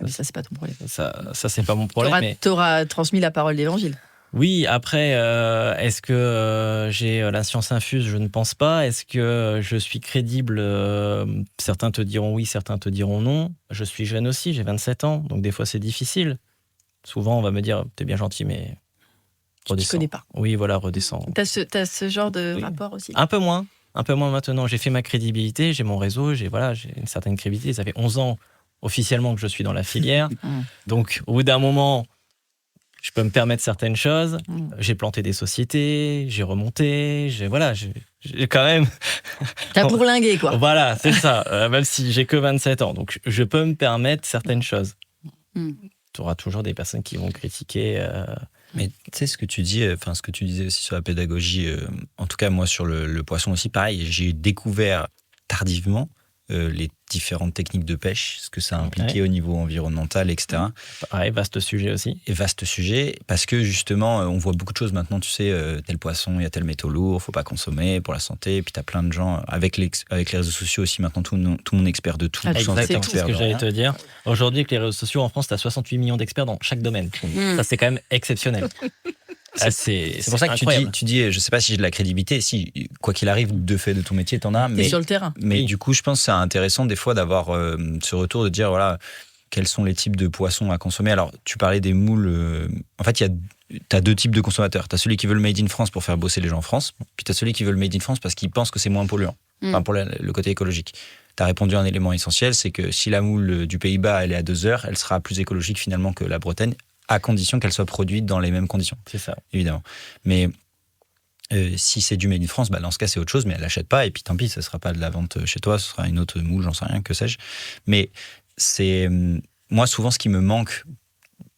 Mais ça, c'est pas ton problème. Ça c'est pas mon problème. T'auras transmis la parole d'évangile. Oui, après, est-ce que j'ai la science infuse ? Je ne pense pas. Est-ce que je suis crédible ? Certains te diront oui, certains te diront non. Je suis jeune aussi, j'ai 27 ans, donc des fois c'est difficile. Souvent, on va me dire, t'es bien gentil, mais redescends. Tu connais pas. Oui, voilà, redescends. T'as ce genre de rapport aussi ? Un peu moins maintenant. J'ai fait ma crédibilité, j'ai mon réseau, j'ai une certaine crédibilité. Ça fait 11 ans officiellement que je suis dans la filière. Donc, au bout d'un moment... Je peux me permettre certaines choses. J'ai planté des sociétés, j'ai remonté, j'ai quand même... T'as bourlingué, quoi. Voilà, c'est ça. Même si j'ai que 27 ans. Donc, je peux me permettre certaines choses. Tu auras toujours des personnes qui vont critiquer. Mais tu sais, ce que tu disais aussi sur la pédagogie, en tout cas, moi, sur le poisson aussi, pareil, j'ai découvert tardivement les différentes techniques de pêche, ce que ça impliquait au niveau environnemental, etc. Pareil, vaste sujet aussi. Et vaste sujet, parce que justement, on voit beaucoup de choses maintenant, tu sais, tel poisson, il y a tel métaux lourd, faut pas consommer pour la santé, et puis tu as plein de gens, avec les réseaux sociaux aussi, maintenant tout le monde est expert de tout. Exactement, c'est ce que j'allais te dire. Aujourd'hui, avec les réseaux sociaux, en France, tu as 68 millions d'experts dans chaque domaine. Ça, c'est quand même exceptionnel. C'est pour ça que tu dis, je sais pas si j'ai de la crédibilité, si, quoi qu'il arrive, de fait de ton métier, t'en as. T'es sur le terrain. Mais du coup, je pense que c'est intéressant des fois d'avoir ce retour de dire, voilà, quels sont les types de poissons à consommer. Alors, tu parlais des moules. En fait, tu as 2 types de consommateurs. Tu as celui qui veut le Made in France pour faire bosser les gens en France, puis tu as celui qui veut le Made in France parce qu'il pense que c'est moins polluant, pour le côté écologique. Tu as répondu à un élément essentiel, c'est que si la moule du Pays-Bas, elle est à 2 heures, elle sera plus écologique finalement que la Bretagne, à condition qu'elle soit produite dans les mêmes conditions. C'est ça. Évidemment. Mais si c'est du Made in France, dans ce cas, c'est autre chose, mais elle l'achète pas, et puis tant pis, ça sera pas de la vente chez toi, ce sera une autre moule, j'en sais rien, que sais-je. Mais c'est... Moi, souvent, ce qui me manque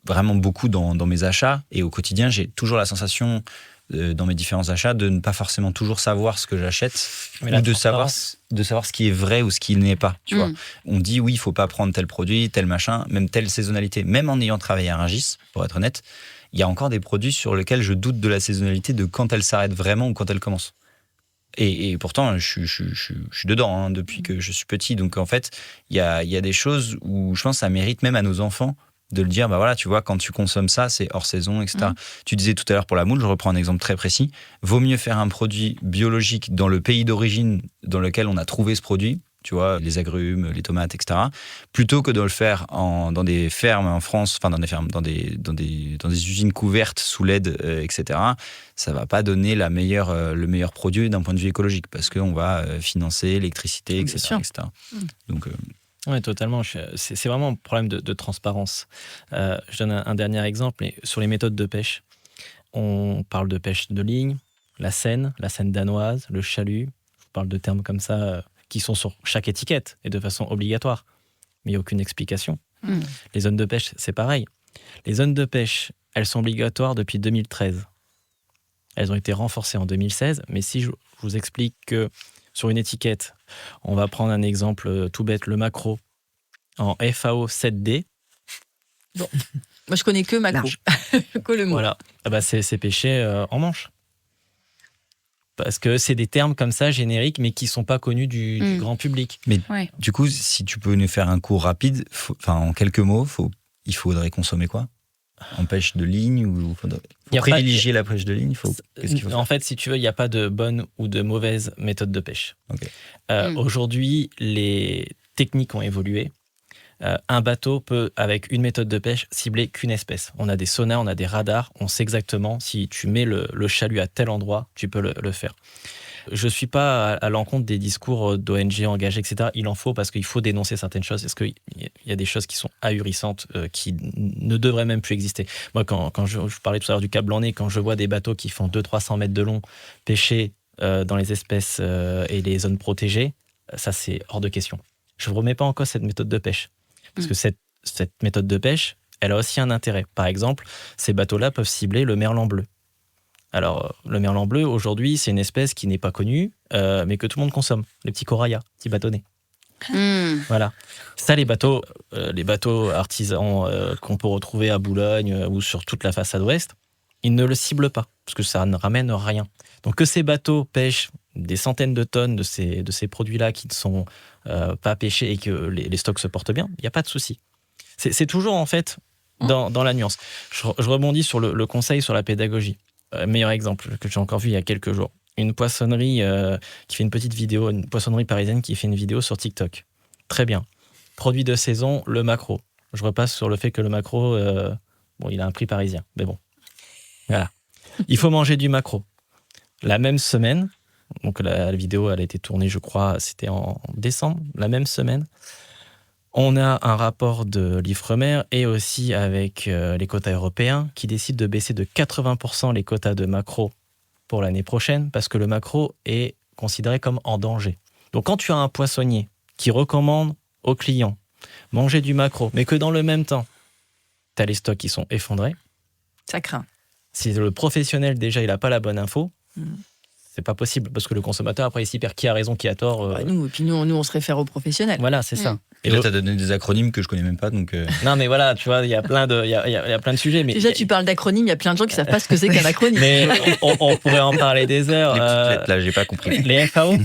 vraiment beaucoup dans mes achats, et au quotidien, j'ai toujours la sensation, dans mes différents achats, de ne pas forcément toujours savoir ce que j'achète, ou de savoir ce qui est vrai ou ce qui n'est pas. Tu vois. On dit, oui, il faut pas prendre tel produit, tel machin, même telle saisonnalité. Même en ayant travaillé à Rungis, pour être honnête, il y a encore des produits sur lesquels je doute de la saisonnalité, de quand elle s'arrête vraiment ou quand elle commence. Et pourtant, je suis dedans depuis que je suis petit. Donc, en fait, il y a des choses où je pense que ça mérite même à nos enfants de le dire, voilà, tu vois, quand tu consommes ça, c'est hors saison, etc. Tu disais tout à l'heure pour la moule, je reprends un exemple très précis, vaut mieux faire un produit biologique dans le pays d'origine dans lequel on a trouvé ce produit, tu vois, les agrumes, les tomates, etc., plutôt que de le faire dans des fermes en France, enfin dans des usines couvertes sous LED, etc. Ça va pas donner le meilleur produit d'un point de vue écologique, parce qu'on va financer l'électricité, etc. Donc... Oui, totalement. C'est vraiment un problème de transparence. Je donne un dernier exemple. Sur les méthodes de pêche, on parle de pêche de ligne, la seine danoise, le chalut. Je vous parle de termes comme ça qui sont sur chaque étiquette et de façon obligatoire. Mais il n'y a aucune explication. Les zones de pêche, c'est pareil. Les zones de pêche, elles sont obligatoires depuis 2013. Elles ont été renforcées en 2016. Mais si je vous explique que sur une étiquette, on va prendre un exemple tout bête, le maquereau en FAO 7D. Bon, moi je connais que maquereau, que le mot. Voilà, c'est pêché en Manche. Parce que c'est des termes comme ça génériques, mais qui ne sont pas connus du grand public. Mais du coup, si tu peux nous faire un cours rapide, en quelques mots, il faudrait consommer quoi ? En pêche de ligne ou privilégier la pêche de ligne, qu'est-ce qu'il faut faire ? En fait, si tu veux, il n'y a pas de bonne ou de mauvaise méthode de pêche. Aujourd'hui, les techniques ont évolué. Un bateau peut, avec une méthode de pêche, cibler qu'une espèce. On a des sonars, on a des radars, on sait exactement si tu mets le chalut à tel endroit, tu peux le faire. Je ne suis pas à l'encontre des discours d'ONG engagées, etc. Il en faut parce qu'il faut dénoncer certaines choses. Parce qu'il y a des choses qui sont ahurissantes, qui ne devraient même plus exister. Moi, quand je parlais tout à l'heure du Cap Blanc-Nez, quand je vois des bateaux qui font 200-300 mètres de long pêcher dans les espèces et les zones protégées, ça, c'est hors de question. Je ne remets pas en cause cette méthode de pêche. Parce que cette méthode de pêche, elle a aussi un intérêt. Par exemple, ces bateaux-là peuvent cibler le merlan bleu. Alors, le merlan bleu, aujourd'hui, c'est une espèce qui n'est pas connue, mais que tout le monde consomme. Les petits corallas, petits bâtonnets. Voilà. Ça, les bateaux artisans qu'on peut retrouver à Boulogne ou sur toute la façade ouest, ils ne le ciblent pas, parce que ça ne ramène rien. Donc, que ces bateaux pêchent des centaines de tonnes de ces produits-là qui ne sont pas pêchés et que les stocks se portent bien, il n'y a pas de souci. C'est toujours, en fait, dans la nuance. Je rebondis sur le conseil sur la pédagogie. Meilleur exemple que j'ai encore vu il y a quelques jours. Une poissonnerie qui fait une petite vidéo, une poissonnerie parisienne qui fait une vidéo sur TikTok. Très bien. Produit de saison, le maquereau. Je repasse sur le fait que le maquereau, il a un prix parisien. Mais bon, voilà. Il faut manger du maquereau. La même semaine, donc la vidéo, elle a été tournée, je crois, c'était en décembre, la même semaine, on a un rapport de l'Ifremer et aussi avec les quotas européens qui décident de baisser de 80% les quotas de maquereau pour l'année prochaine parce que le maquereau est considéré comme en danger. Donc quand tu as un poissonnier qui recommande aux clients manger du maquereau, mais que dans le même temps, tu as les stocks qui sont effondrés, ça craint. Si le professionnel, déjà, il n'a pas la bonne info, c'est pas possible parce que le consommateur, après, il s'y perd qui a raison, qui a tort. Nous, on se réfère aux professionnels. Voilà, c'est ça. Et là, tu as donné des acronymes que je connais même pas. Donc Non, mais voilà, tu vois, il y a plein de sujets. Mais déjà, tu parles d'acronymes, il y a plein de gens qui ne savent pas ce que c'est qu'un acronyme. Mais on pourrait en parler des heures. Les petites lettres, là, j'ai pas compris. Les FAO,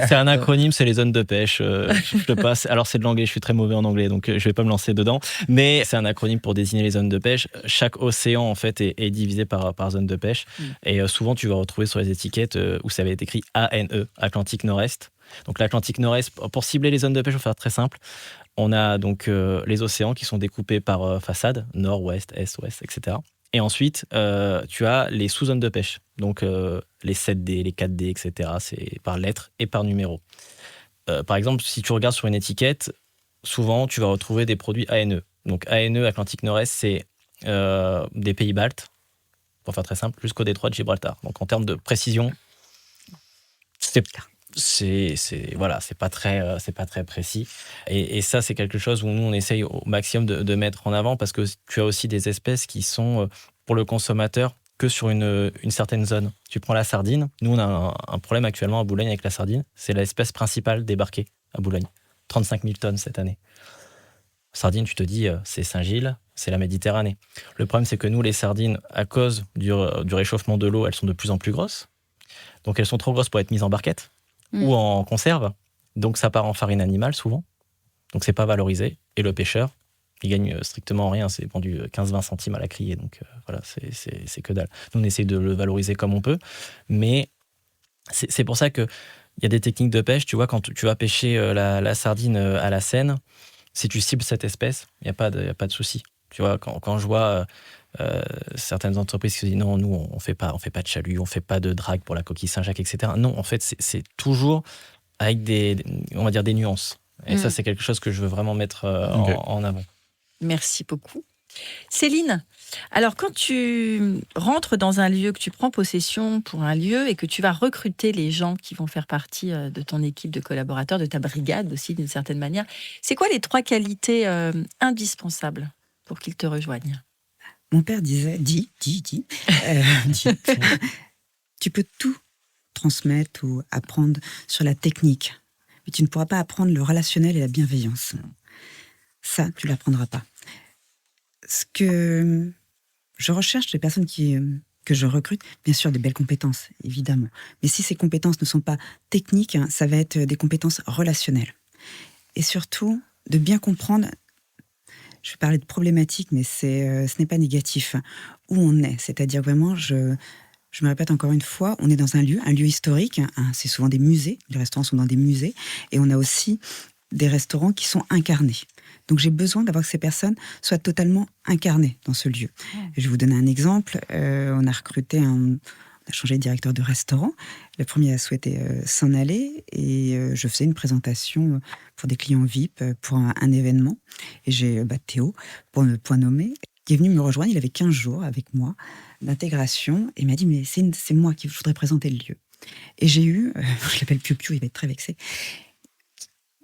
c'est un acronyme, c'est les zones de pêche. Je te passe. Alors, c'est de l'anglais, je suis très mauvais en anglais, donc je vais pas me lancer dedans. Mais c'est un acronyme pour désigner les zones de pêche. Chaque océan, en fait, est divisé par zone de pêche. Et souvent, tu vas retrouver sur les étiquettes où ça avait été écrit ANE, Atlantique Nord-Est. Donc l'Atlantique Nord-Est, pour cibler les zones de pêche, il faut faire très simple. On a donc les océans qui sont découpés par façade, nord, ouest, est, ouest, etc. Et ensuite, tu as les sous-zones de pêche, donc les 7D, les 4D, etc. C'est par lettres et par numéro. Par exemple, si tu regardes sur une étiquette, souvent, tu vas retrouver des produits ANE. Donc ANE, Atlantique Nord-Est, c'est des pays baltes, pour faire très simple, jusqu'au détroit de Gibraltar. Donc en termes de précision, c'est pas très précis. Et ça, c'est quelque chose où nous, on essaye au maximum de mettre en avant, parce que tu as aussi des espèces qui sont, pour le consommateur, que sur une certaine zone. Tu prends la sardine. Nous, on a un problème actuellement à Boulogne avec la sardine. C'est l'espèce principale débarquée à Boulogne. 35 000 tonnes cette année. Sardine, tu te dis, c'est Saint-Gilles, c'est la Méditerranée. Le problème, c'est que nous, les sardines, à cause du réchauffement de l'eau, elles sont de plus en plus grosses. Donc, elles sont trop grosses pour être mises en barquette ou en conserve. Donc, ça part en farine animale, souvent. Donc, c'est pas valorisé. Et le pêcheur, il gagne strictement rien. C'est vendu 15-20 centimes à la criée. Donc, voilà, c'est que dalle. Nous, on essaie de le valoriser comme on peut. Mais c'est pour ça qu'il y a des techniques de pêche. Tu vois, quand tu vas pêcher la sardine à la Seine, si tu cibles cette espèce, il n'y a pas de souci. Tu vois, quand je vois certaines entreprises qui se disent non, nous, on fait pas de chalut, on fait pas de drague pour la coquille Saint-Jacques, etc. Non, en fait, c'est toujours avec on va dire des nuances. Et ça, c'est quelque chose que je veux vraiment mettre en avant. Merci beaucoup. Céline, alors quand tu rentres dans un lieu, que tu prends possession pour un lieu et que tu vas recruter les gens qui vont faire partie de ton équipe de collaborateurs, de ta brigade aussi d'une certaine manière, c'est quoi les 3 qualités indispensables pour qu'ils te rejoignent? Mon père dit, tu peux tout transmettre ou apprendre sur la technique, mais tu ne pourras pas apprendre le relationnel et la bienveillance. Ça, tu ne l'apprendras pas. Ce que je recherche des personnes que je recrute, bien sûr des belles compétences, évidemment. Mais si ces compétences ne sont pas techniques, ça va être des compétences relationnelles. Et surtout, de bien comprendre, je vais parler de problématiques, mais ce n'est pas négatif, où on est. C'est-à-dire vraiment, je me répète encore une fois, on est dans un lieu historique, c'est souvent des musées, les restaurants sont dans des musées, et on a aussi des restaurants qui sont incarnés. Donc j'ai besoin d'avoir que ces personnes soient totalement incarnées dans ce lieu. Je vais vous donner un exemple. On a changé de directeur de restaurant. Le premier a souhaité s'en aller et je faisais une présentation pour des clients VIP pour un événement. Et j'ai Théo, pour ne point nommer, qui est venu me rejoindre. Il avait 15 jours avec moi d'intégration et il m'a dit « mais c'est moi qui voudrais présenter le lieu ». Et j'ai eu, je l'appelle Piu-Piu, il va être très vexé,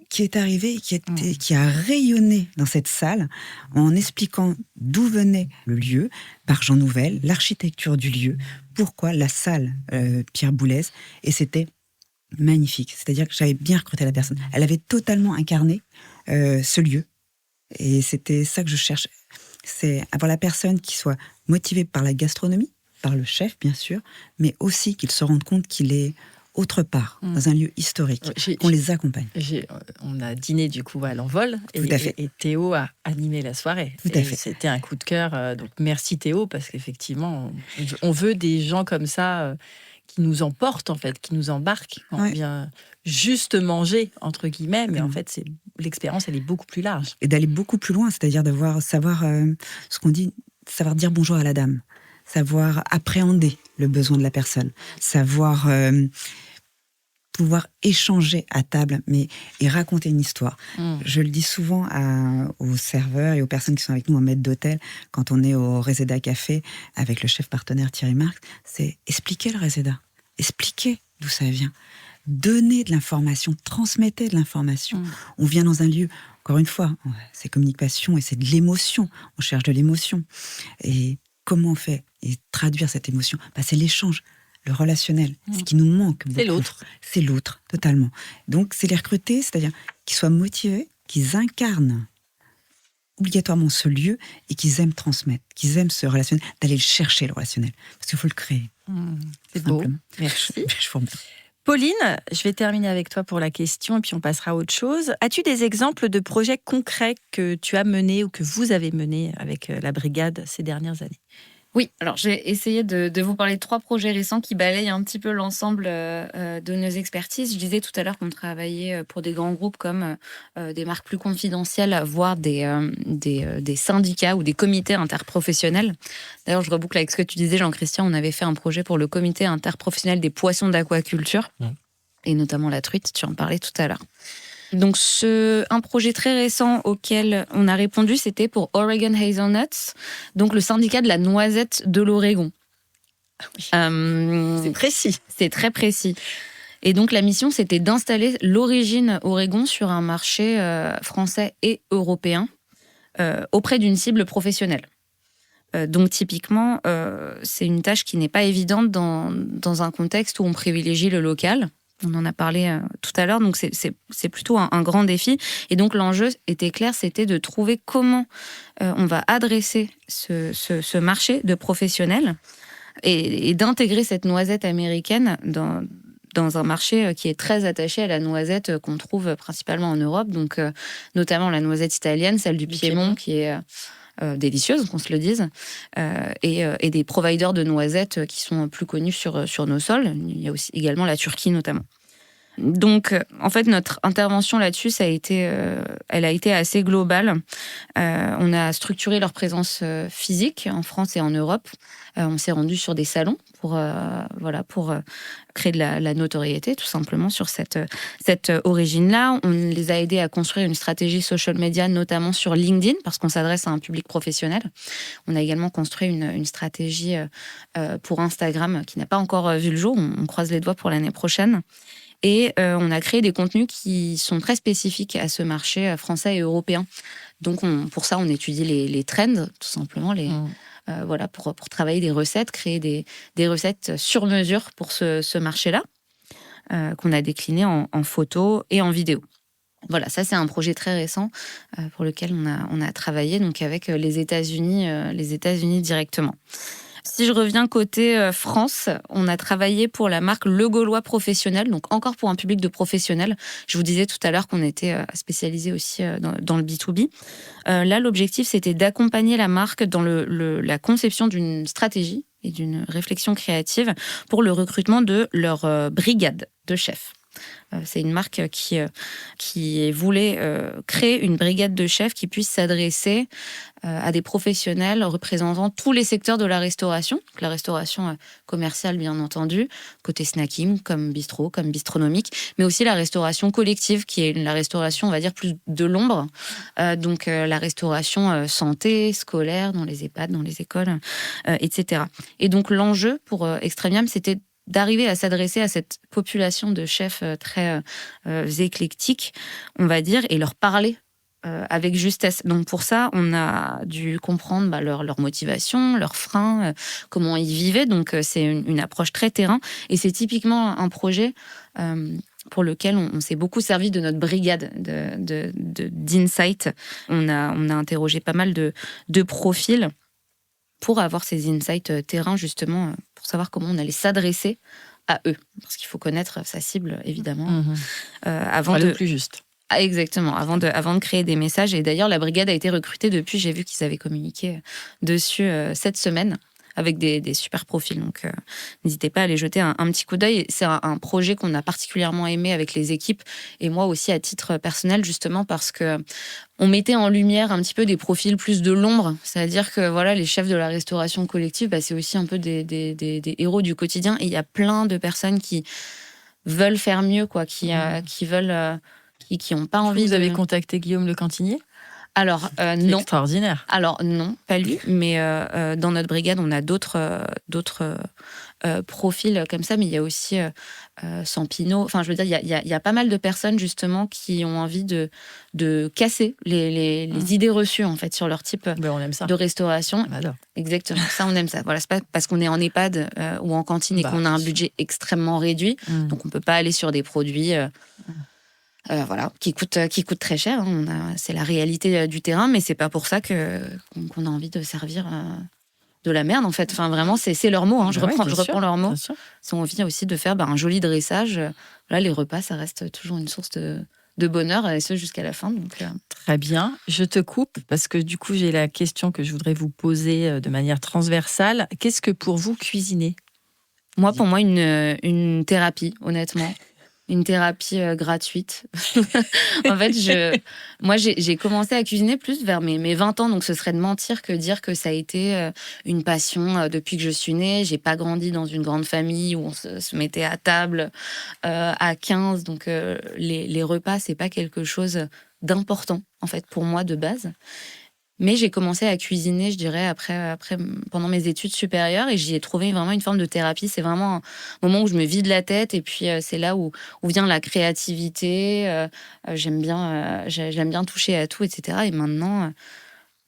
qui est arrivé et qui a rayonné dans cette salle en expliquant d'où venait le lieu, par Jean Nouvel, l'architecture du lieu, pourquoi la salle Pierre Boulez, et c'était magnifique. C'est-à-dire que j'avais bien recruté la personne. Elle avait totalement incarné ce lieu. Et c'était ça que je cherche. C'est avoir la personne qui soit motivée par la gastronomie, par le chef, bien sûr, mais aussi qu'il se rende compte qu'il est autre part, dans un lieu historique, qu'on les accompagne. On a dîné du coup à l'Envol et Théo a animé la soirée. Tout à fait. C'était un coup de cœur. Donc merci Théo, parce qu'effectivement, on veut des gens comme ça qui nous emportent, en fait, qui nous embarquent. On vient juste manger, entre guillemets, mais en fait, l'expérience, elle est beaucoup plus large. Et d'aller beaucoup plus loin, c'est-à-dire savoir ce qu'on dit, savoir dire bonjour à la dame, savoir appréhender le besoin de la personne, savoir pouvoir échanger à table et raconter une histoire. Je le dis souvent aux serveurs et aux personnes qui sont avec nous en maître d'hôtel, quand on est au Reseda Café avec le chef partenaire Thierry Marx, c'est expliquer le Reseda, expliquer d'où ça vient, donner de l'information, transmettez de l'information. On vient dans un lieu, encore une fois, c'est communication et c'est de l'émotion, on cherche de l'émotion. Et comment on fait et traduire cette émotion? C'est l'échange, le relationnel, ce qui nous manque beaucoup. C'est l'autre. C'est l'autre, totalement. Donc, c'est les recruter, c'est-à-dire qu'ils soient motivés, qu'ils incarnent obligatoirement ce lieu et qu'ils aiment transmettre, qu'ils aiment ce relationnel, d'aller le chercher, le relationnel. Parce qu'il faut le créer. C'est beau. Merci. Je vous remercie. Pauline, je vais terminer avec toi pour la question et puis on passera à autre chose. As-tu des exemples de projets concrets que tu as menés ou que vous avez menés avec la brigade ces dernières années? Oui, alors j'ai essayé de vous parler de 3 projets récents qui balayent un petit peu l'ensemble de nos expertises. Je disais tout à l'heure qu'on travaillait pour des grands groupes comme des marques plus confidentielles, voire des syndicats ou des comités interprofessionnels. D'ailleurs, je reboucle avec ce que tu disais, Jean-Christian. On avait fait un projet pour le comité interprofessionnel des poissons d'aquaculture, et notamment la truite, tu en parlais tout à l'heure. Donc, un projet très récent auquel on a répondu, c'était pour Oregon Hazelnuts, donc le syndicat de la noisette de l'Oregon. C'est précis. C'est très précis. Et donc, la mission, c'était d'installer l'origine Oregon sur un marché français et européen auprès d'une cible professionnelle. Donc, typiquement, c'est une tâche qui n'est pas évidente dans un contexte où on privilégie le local. On en a parlé tout à l'heure, donc c'est plutôt un grand défi. Et donc l'enjeu était clair, c'était de trouver comment on va adresser ce marché de professionnels et d'intégrer cette noisette américaine dans un marché qui est très attaché à la noisette qu'on trouve principalement en Europe, donc notamment la noisette italienne, celle du Piémont, qui est délicieuse, qu'on se le dise, et des providers de noisettes qui sont plus connus sur nos sols. Il y a aussi également la Turquie notamment. Donc, en fait, notre intervention là-dessus, elle a été assez globale. On a structuré leur présence physique en France et en Europe. On s'est rendu sur des salons pour créer de la notoriété, tout simplement, sur cette origine-là. On les a aidés à construire une stratégie social media, notamment sur LinkedIn, parce qu'on s'adresse à un public professionnel. On a également construit une stratégie pour Instagram qui n'a pas encore vu le jour. On croise les doigts pour l'année prochaine. Et on a créé des contenus qui sont très spécifiques à ce marché français et européen. Donc, pour ça, on étudie les trends, tout simplement, pour travailler des recettes, créer des recettes sur mesure pour ce marché-là, qu'on a décliné en photo et en vidéo. Voilà, ça, c'est un projet très récent pour lequel on a travaillé donc avec les États-Unis directement. Si je reviens côté France, on a travaillé pour la marque Le Gaulois Professionnel, donc encore pour un public de professionnels. Je vous disais tout à l'heure qu'on était spécialisé aussi dans le B2B. Là, l'objectif, c'était d'accompagner la marque dans la conception d'une stratégie et d'une réflexion créative pour le recrutement de leur brigade de chefs. C'est une marque qui voulait créer une brigade de chefs qui puisse s'adresser à des professionnels représentant tous les secteurs de la restauration. Donc, la restauration commerciale, bien entendu, côté snacking, comme bistrot, comme bistronomique, mais aussi la restauration collective, qui est la restauration, on va dire, plus de l'ombre. Donc, la restauration santé, scolaire, dans les EHPAD, dans les écoles, etc. Et donc, l'enjeu pour Extremiam, c'était d'arriver à s'adresser à cette population de chefs très éclectiques, on va dire, et leur parler avec justesse. Donc pour ça, on a dû comprendre leur motivation, leurs freins, comment ils vivaient. Donc c'est une approche très terrain. Et c'est typiquement un projet pour lequel on s'est beaucoup servi de notre brigade d'insight. On a interrogé pas mal de profils pour avoir ces insights terrain, justement, pour savoir comment on allait s'adresser à eux. Parce qu'il faut connaître sa cible, évidemment, avant le plus juste. Ah, exactement, avant de créer des messages. Et d'ailleurs, la brigade a été recrutée depuis. J'ai vu qu'ils avaient communiqué dessus cette semaine avec des super profils. Donc, n'hésitez pas à aller jeter un petit coup d'œil. C'est un projet qu'on a particulièrement aimé avec les équipes et moi aussi à titre personnel, justement parce que on mettait en lumière un petit peu des profils plus de l'ombre. C'est-à-dire que voilà, les chefs de la restauration collective, c'est aussi un peu des héros du quotidien. Et il y a plein de personnes qui veulent faire mieux, quoi, qui veulent... qui n'ont pas envie. Vous avez contacté Guillaume Le Cantinier ? Alors, non. Extraordinaire. Alors, non, pas lui. Mais dans notre brigade, on a d'autres profils comme ça. Mais il y a aussi Sampino. Enfin, je veux dire, il y a pas mal de personnes, justement, qui ont envie de casser les idées reçues, en fait, sur leur type on aime ça. de restauration. Exactement. Ça, on aime ça. Voilà, c'est pas parce qu'on est en EHPAD ou en cantine et qu'on a un budget extrêmement réduit. Donc, on peut pas aller sur des produits... qui coûte très cher. C'est la réalité du terrain, mais c'est pas pour ça qu'on a envie de servir de la merde, en fait. Enfin, vraiment, c'est leur mot. Je reprends leurs mots. Ils ont envie aussi de faire un joli dressage. Là, les repas, ça reste toujours une source de de bonheur, et ce jusqu'à la fin. Donc, Très bien. Je te coupe parce que du coup, j'ai la question que je voudrais vous poser de manière transversale. Qu'est-ce que pour vous cuisiner ? pour moi, une thérapie, honnêtement. Une thérapie gratuite. En fait, j'ai commencé à cuisiner plus vers mes 20 ans, donc ce serait de mentir que dire que ça a été une passion depuis que je suis née. J'ai pas grandi dans une grande famille où on se mettait à table à 15, donc les repas, c'est pas quelque chose d'important, en fait, pour moi, de base. Mais j'ai commencé à cuisiner, je dirais, après, pendant mes études supérieures, et j'y ai trouvé vraiment une forme de thérapie. C'est vraiment un moment où je me vide la tête, et puis c'est là où vient la créativité. J'aime bien toucher à tout, etc. Et maintenant,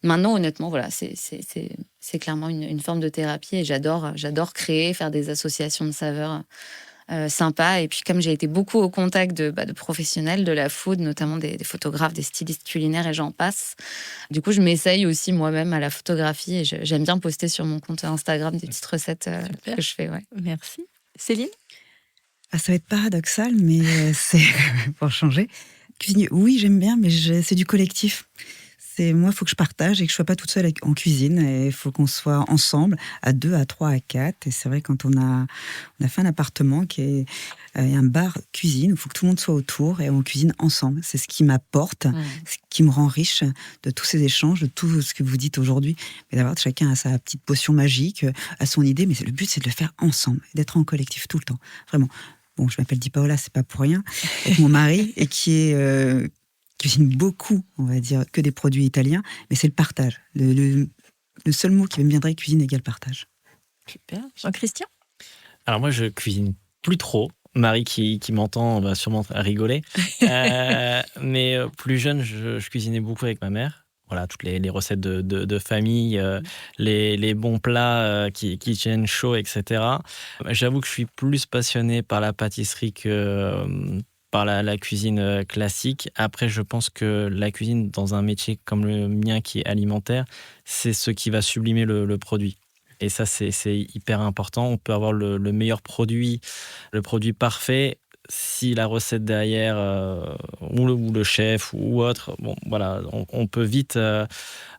honnêtement, voilà, c'est clairement une forme de thérapie, et j'adore créer, faire des associations de saveurs sympa. Et puis, comme j'ai été beaucoup au contact de professionnels de la food, notamment des photographes, des stylistes culinaires et j'en passe, du coup, je m'essaye aussi moi-même à la photographie, et j'aime bien poster sur mon compte Instagram des petites recettes que je fais. Ouais. Merci. Céline ? Ça va être paradoxal, mais c'est pour changer. Cuisiner, oui, j'aime bien, mais c'est du collectif. Moi, il faut que je partage et que je ne sois pas toute seule en cuisine. Il faut qu'on soit ensemble, à 2, à 3, à 4. Et c'est vrai, quand on a fait un appartement qui est un bar-cuisine, il faut que tout le monde soit autour et on cuisine ensemble. C'est ce qui m'apporte, ce qui me rend riche de tous ces échanges, de tout ce que vous dites aujourd'hui. Mais d'avoir chacun à sa petite potion magique, à son idée. Mais le but, c'est de le faire ensemble, d'être en collectif tout le temps. Vraiment. Bon, je m'appelle Di Paola, c'est pas pour rien. Avec mon mari, et qui cuisine beaucoup, on va dire, que des produits italiens, mais c'est le partage. Le seul mot qui me viendrait, cuisine égale partage. Super. Jean-Christian ? Alors moi, je cuisine plus trop. Marie qui m'entend va sûrement rigoler. Mais plus jeune, je cuisinais beaucoup avec ma mère. Voilà, toutes les recettes de famille, les bons plats qui tiennent chaud, etc. J'avoue que je suis plus passionné par la pâtisserie que par la cuisine classique. Après, je pense que la cuisine, dans un métier comme le mien qui est alimentaire, c'est ce qui va sublimer le produit. Et ça, c'est hyper important. On peut avoir le meilleur produit, le produit parfait, si la recette derrière, ou le chef ou autre, bon, voilà, on peut vite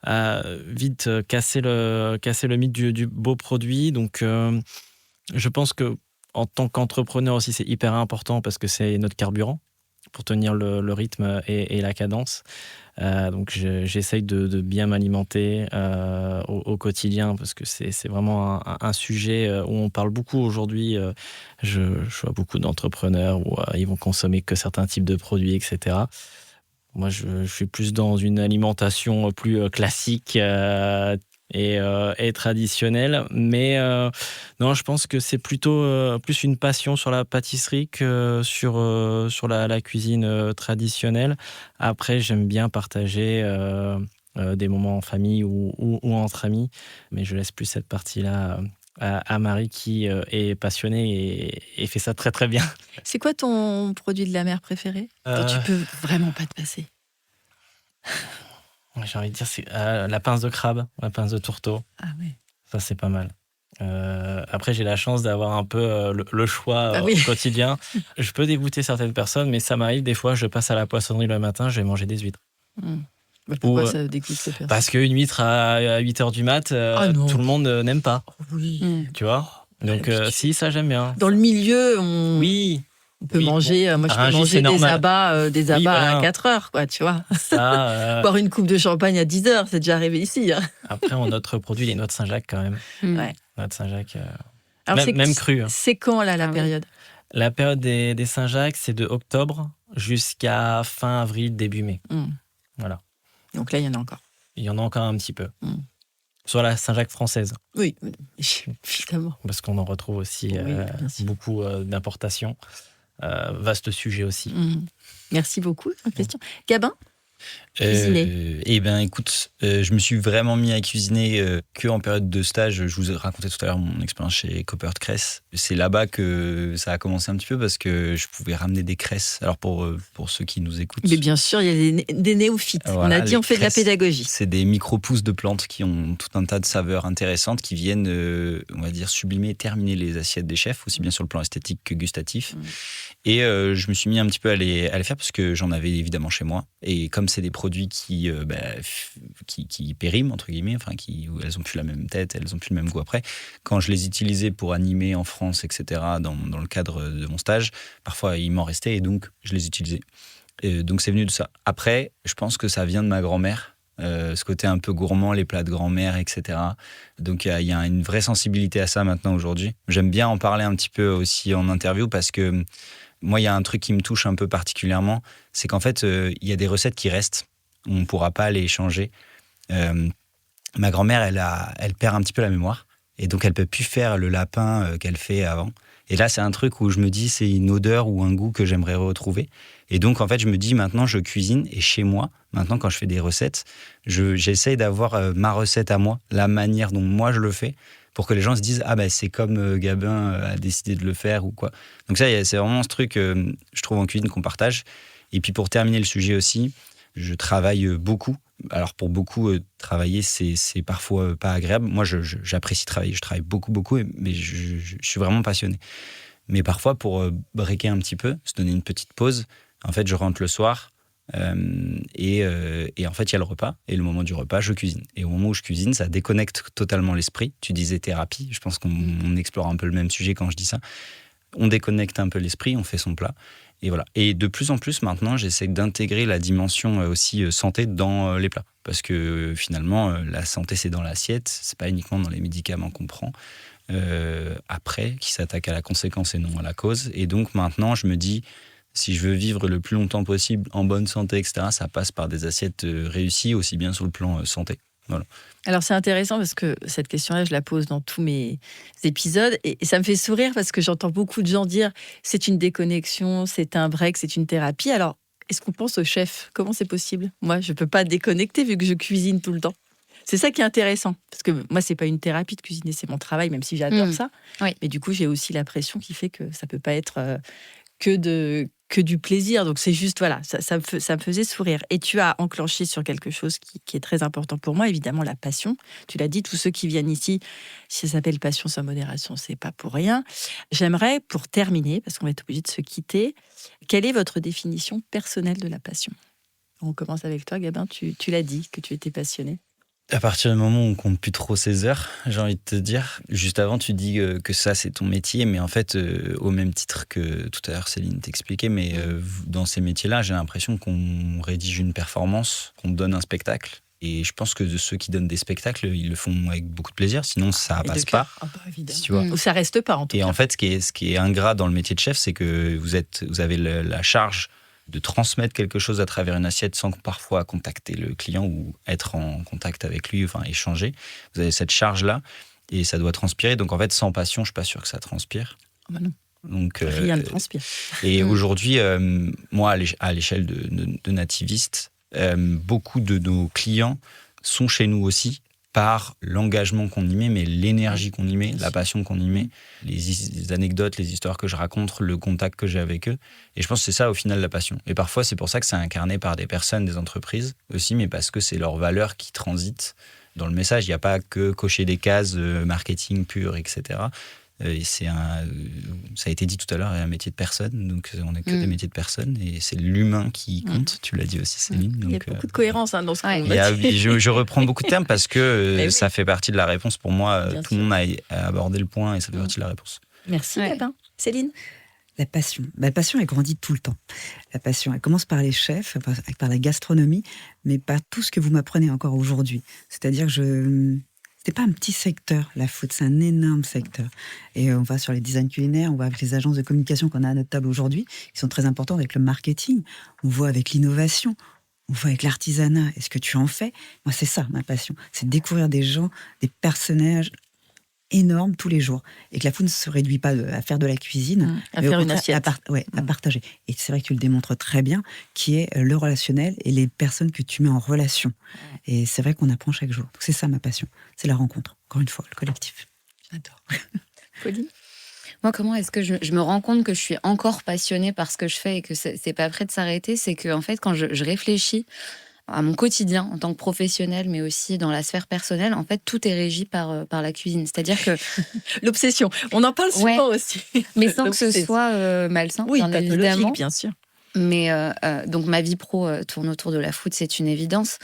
casser le mythe du beau produit. Donc, je pense que en tant qu'entrepreneur aussi, c'est hyper important parce que c'est notre carburant pour tenir le rythme et la cadence. Donc j'essaye de bien m'alimenter au quotidien parce que c'est vraiment un sujet où on parle beaucoup aujourd'hui. Je vois beaucoup d'entrepreneurs où ils vont consommer que certains types de produits, etc. Moi, je suis plus dans une alimentation plus classique et traditionnelle. Mais non, je pense que c'est plutôt plus une passion sur la pâtisserie que sur la cuisine traditionnelle. Après, j'aime bien partager des moments en famille ou entre amis, mais je laisse plus cette partie-là à Marie qui est passionnée et fait ça très très bien. C'est quoi ton produit de la mer préféré dont tu peux vraiment pas te passer? J'ai envie de dire, c'est la pince de crabe, la pince de tourteau. Ah oui. Ça, c'est pas mal. Après, j'ai la chance d'avoir un peu le choix au quotidien. Je peux dégoûter certaines personnes, mais ça m'arrive des fois, je passe à la poissonnerie le matin, je vais manger des huîtres. Pourquoi ça dégoûte ces personnes? Parce qu'une huître à 8h du mat, tout le monde n'aime pas. Oui. Tu vois? Donc, si, ça, j'aime bien. Dans le milieu, Oui. On peut manger, moi je peux manger des abats à 4 heures, quoi, tu vois. Ça, boire une coupe de champagne à 10 heures, c'est déjà arrivé ici. Hein. Après, notre produit, les noix de Saint-Jacques, quand même. Ouais. Noix de Saint-Jacques, alors, même cru. Hein. C'est quand, là, la période? La période des Saint-Jacques, c'est de octobre jusqu'à fin avril, début mai. Voilà. Donc là, il y en a encore. Il y en a encore un petit peu. Sur la Saint-Jacques française. Oui, évidemment. Parce qu'on en retrouve aussi beaucoup d'importations. Vaste sujet aussi. Merci beaucoup, Christian. Gabin? cuisiner? Eh ben, écoute, je me suis vraiment mis à cuisiner que en période de stage. Je vous ai raconté tout à l'heure mon expérience chez Coopert Cress. C'est là-bas que ça a commencé un petit peu parce que je pouvais ramener des cresses. Alors pour ceux qui nous écoutent. Mais bien sûr, il y a des néophytes. Voilà, on a dit les on fait de la cresses, pédagogie. C'est des micro-pousses de plantes qui ont tout un tas de saveurs intéressantes qui viennent, on va dire, sublimer et terminer les assiettes des chefs, aussi bien sur le plan esthétique que gustatif. Et je me suis mis un petit peu à les faire parce que j'en avais évidemment chez moi. Et comme c'est des produits qui périment, entre guillemets, enfin, où elles n'ont plus la même tête, elles n'ont plus le même goût après, quand je les utilisais pour animer en France, etc., dans le cadre de mon stage, parfois il m'en restait et donc je les utilisais. Et donc c'est venu de ça. Après, je pense que ça vient de ma grand-mère. Ce côté un peu gourmand, les plats de grand-mère, etc. Donc il y a une vraie sensibilité à ça maintenant aujourd'hui. J'aime bien en parler un petit peu aussi en interview parce que moi, il y a un truc qui me touche un peu particulièrement, c'est qu'en fait, il y a des recettes qui restent. On ne pourra pas les changer. Ma grand-mère, elle perd un petit peu la mémoire. Et donc, elle ne peut plus faire le lapin qu'elle fait avant. Et là, c'est un truc où je me dis, c'est une odeur ou un goût que j'aimerais retrouver. Et donc, en fait, je me dis, maintenant, je cuisine. Et chez moi, maintenant, quand je fais des recettes, j'essaye d'avoir ma recette à moi, la manière dont moi, je le fais, pour que les gens se disent, ah ben, c'est comme Gabin a décidé de le faire ou quoi. Donc ça, c'est vraiment ce truc, je trouve, en cuisine qu'on partage. Et puis, pour terminer le sujet aussi, je travaille beaucoup. Alors, pour beaucoup, travailler, c'est parfois pas agréable. Moi, j'apprécie travailler. Je travaille beaucoup, mais je suis vraiment passionné. Mais parfois, pour breaker un petit peu, se donner une petite pause, en fait, je rentre le soir et en fait, il y a le repas. Et le moment du repas, je cuisine. Et au moment où je cuisine, ça déconnecte totalement l'esprit. Tu disais thérapie. Je pense qu'on explore un peu le même sujet quand je dis ça. On déconnecte un peu l'esprit, on fait son plat. Et voilà. Et de plus en plus, maintenant, j'essaie d'intégrer la dimension aussi santé dans les plats. Parce que finalement, la santé, c'est dans l'assiette. C'est pas uniquement dans les médicaments qu'on prend. Après, qui s'attaque à la conséquence et non à la cause. Et donc, maintenant, je me dis, si je veux vivre le plus longtemps possible en bonne santé, etc., ça passe par des assiettes réussies, aussi bien sur le plan santé. Voilà. Alors c'est intéressant parce que cette question-là, je la pose dans tous mes épisodes et ça me fait sourire parce que j'entends beaucoup de gens dire c'est une déconnexion, c'est un break, c'est une thérapie. Alors, est-ce qu'on pense au chef? Comment c'est possible? Moi, je ne peux pas déconnecter vu que je cuisine tout le temps. C'est ça qui est intéressant parce que moi, c'est pas une thérapie de cuisiner, c'est mon travail, même si j'adore ça. Oui. Mais du coup, j'ai aussi la pression qui fait que ça peut pas être que du plaisir. Donc c'est juste, voilà, ça me faisait sourire. Et tu as enclenché sur quelque chose qui est très important pour moi, évidemment, la passion. Tu l'as dit, tous ceux qui viennent ici, si ça s'appelle Passion sans modération, c'est pas pour rien. J'aimerais, pour terminer, parce qu'on va être obligé de se quitter, quelle est votre définition personnelle de la passion? On commence avec toi, Gabin. Tu l'as dit, que tu étais passionné. À partir du moment où on compte plus trop ses heures, j'ai envie de te dire, juste avant tu dis que ça c'est ton métier, mais en fait au même titre que tout à l'heure Céline t'expliquait, mais dans ces métiers-là j'ai l'impression qu'on rédige une performance, qu'on donne un spectacle. Et je pense que de ceux qui donnent des spectacles, ils le font avec beaucoup de plaisir, sinon ça passe pas. Ah bah, évidemment. Tu vois. Ou ça reste pas en tout cas. Et en fait ce qui est ingrat dans le métier de chef, c'est que vous avez la charge de transmettre quelque chose à travers une assiette sans parfois contacter le client ou être en contact avec lui, enfin échanger. Vous avez cette charge-là et ça doit transpirer. Donc en fait, sans passion, je suis pas sûr que ça transpire. Oh bah non. Donc, rien ne transpire. Et aujourd'hui, moi, à l'échelle de Nativiste, beaucoup de nos clients sont chez nous aussi par l'engagement qu'on y met, mais l'énergie qu'on y met, la passion qu'on y met, les anecdotes, les histoires que je raconte, le contact que j'ai avec eux. Et je pense que c'est ça, au final, la passion. Et parfois, c'est pour ça que c'est incarné par des personnes, des entreprises aussi, mais parce que c'est leurs valeurs qui transitent dans le message. Il n'y a pas que cocher des cases, marketing pur, etc. Et ça a été dit tout à l'heure, un métier de personne, donc on n'est que des métiers de personne, et c'est l'humain qui compte, tu l'as dit aussi Céline. Donc, il y a beaucoup de cohérence dans ce qu'on dit. Je reprends beaucoup de termes parce que ça fait partie de la réponse pour moi, Bien tout le monde a abordé le point et ça fait partie de la réponse. Merci Gabin. Céline? La passion. La passion, elle grandit tout le temps. La passion, elle commence par les chefs, par la gastronomie, mais par tout ce que vous m'apprenez encore aujourd'hui. C'est-à-dire que c'est pas un petit secteur, la food, c'est un énorme secteur. Et on va sur les designs culinaires, on voit avec les agences de communication qu'on a à notre table aujourd'hui, qui sont très importantes avec le marketing, on voit avec l'innovation, on voit avec l'artisanat. Et ce que tu en fais, moi c'est ça ma passion, c'est de découvrir des gens, des personnages énorme tous les jours. Et que la food ne se réduit pas à faire de la cuisine, à mais faire au une contraire, assiette. à partager. Et c'est vrai que tu le démontres très bien, qui est le relationnel et les personnes que tu mets en relation. Et c'est vrai qu'on apprend chaque jour. Donc c'est ça ma passion, c'est la rencontre. Encore une fois, le collectif. J'adore. Pauline ? Moi, comment est-ce que je me rends compte que je suis encore passionnée par ce que je fais et que c'est pas prêt de s'arrêter? C'est que, en fait, quand je réfléchis à mon quotidien en tant que professionnelle, mais aussi dans la sphère personnelle, en fait, tout est régi par la cuisine. C'est-à-dire que... L'obsession, on en parle souvent aussi. Mais sans que ce soit malsain, oui, bien évidemment. bien sûr. Mais donc, ma vie pro tourne autour de la food, c'est une évidence.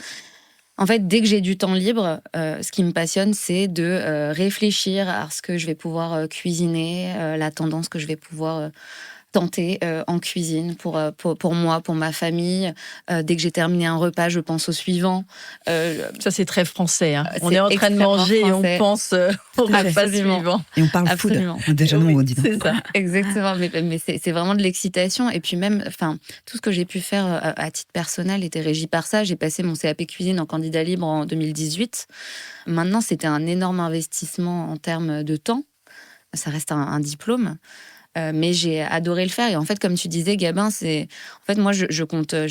En fait, dès que j'ai du temps libre, ce qui me passionne, c'est de réfléchir à ce que je vais pouvoir cuisiner, la tendance que je vais pouvoir tenter en cuisine pour moi, pour ma famille. Dès que j'ai terminé un repas, je pense au suivant. Ça, c'est très français. Hein. On c'est est en train de manger et on français. pense au repas Absolument. suivant. Et on parle Absolument. food. Déjà, nous, on dit non. C'est ça. Exactement, mais c'est vraiment de l'excitation. Et puis même, tout ce que j'ai pu faire à titre personnel était régi par ça. J'ai passé mon CAP cuisine en candidat libre en 2018. Maintenant, c'était un énorme investissement en termes de temps. Ça reste un diplôme. Mais j'ai adoré le faire. Et en fait, comme tu disais, Gabin, moi, je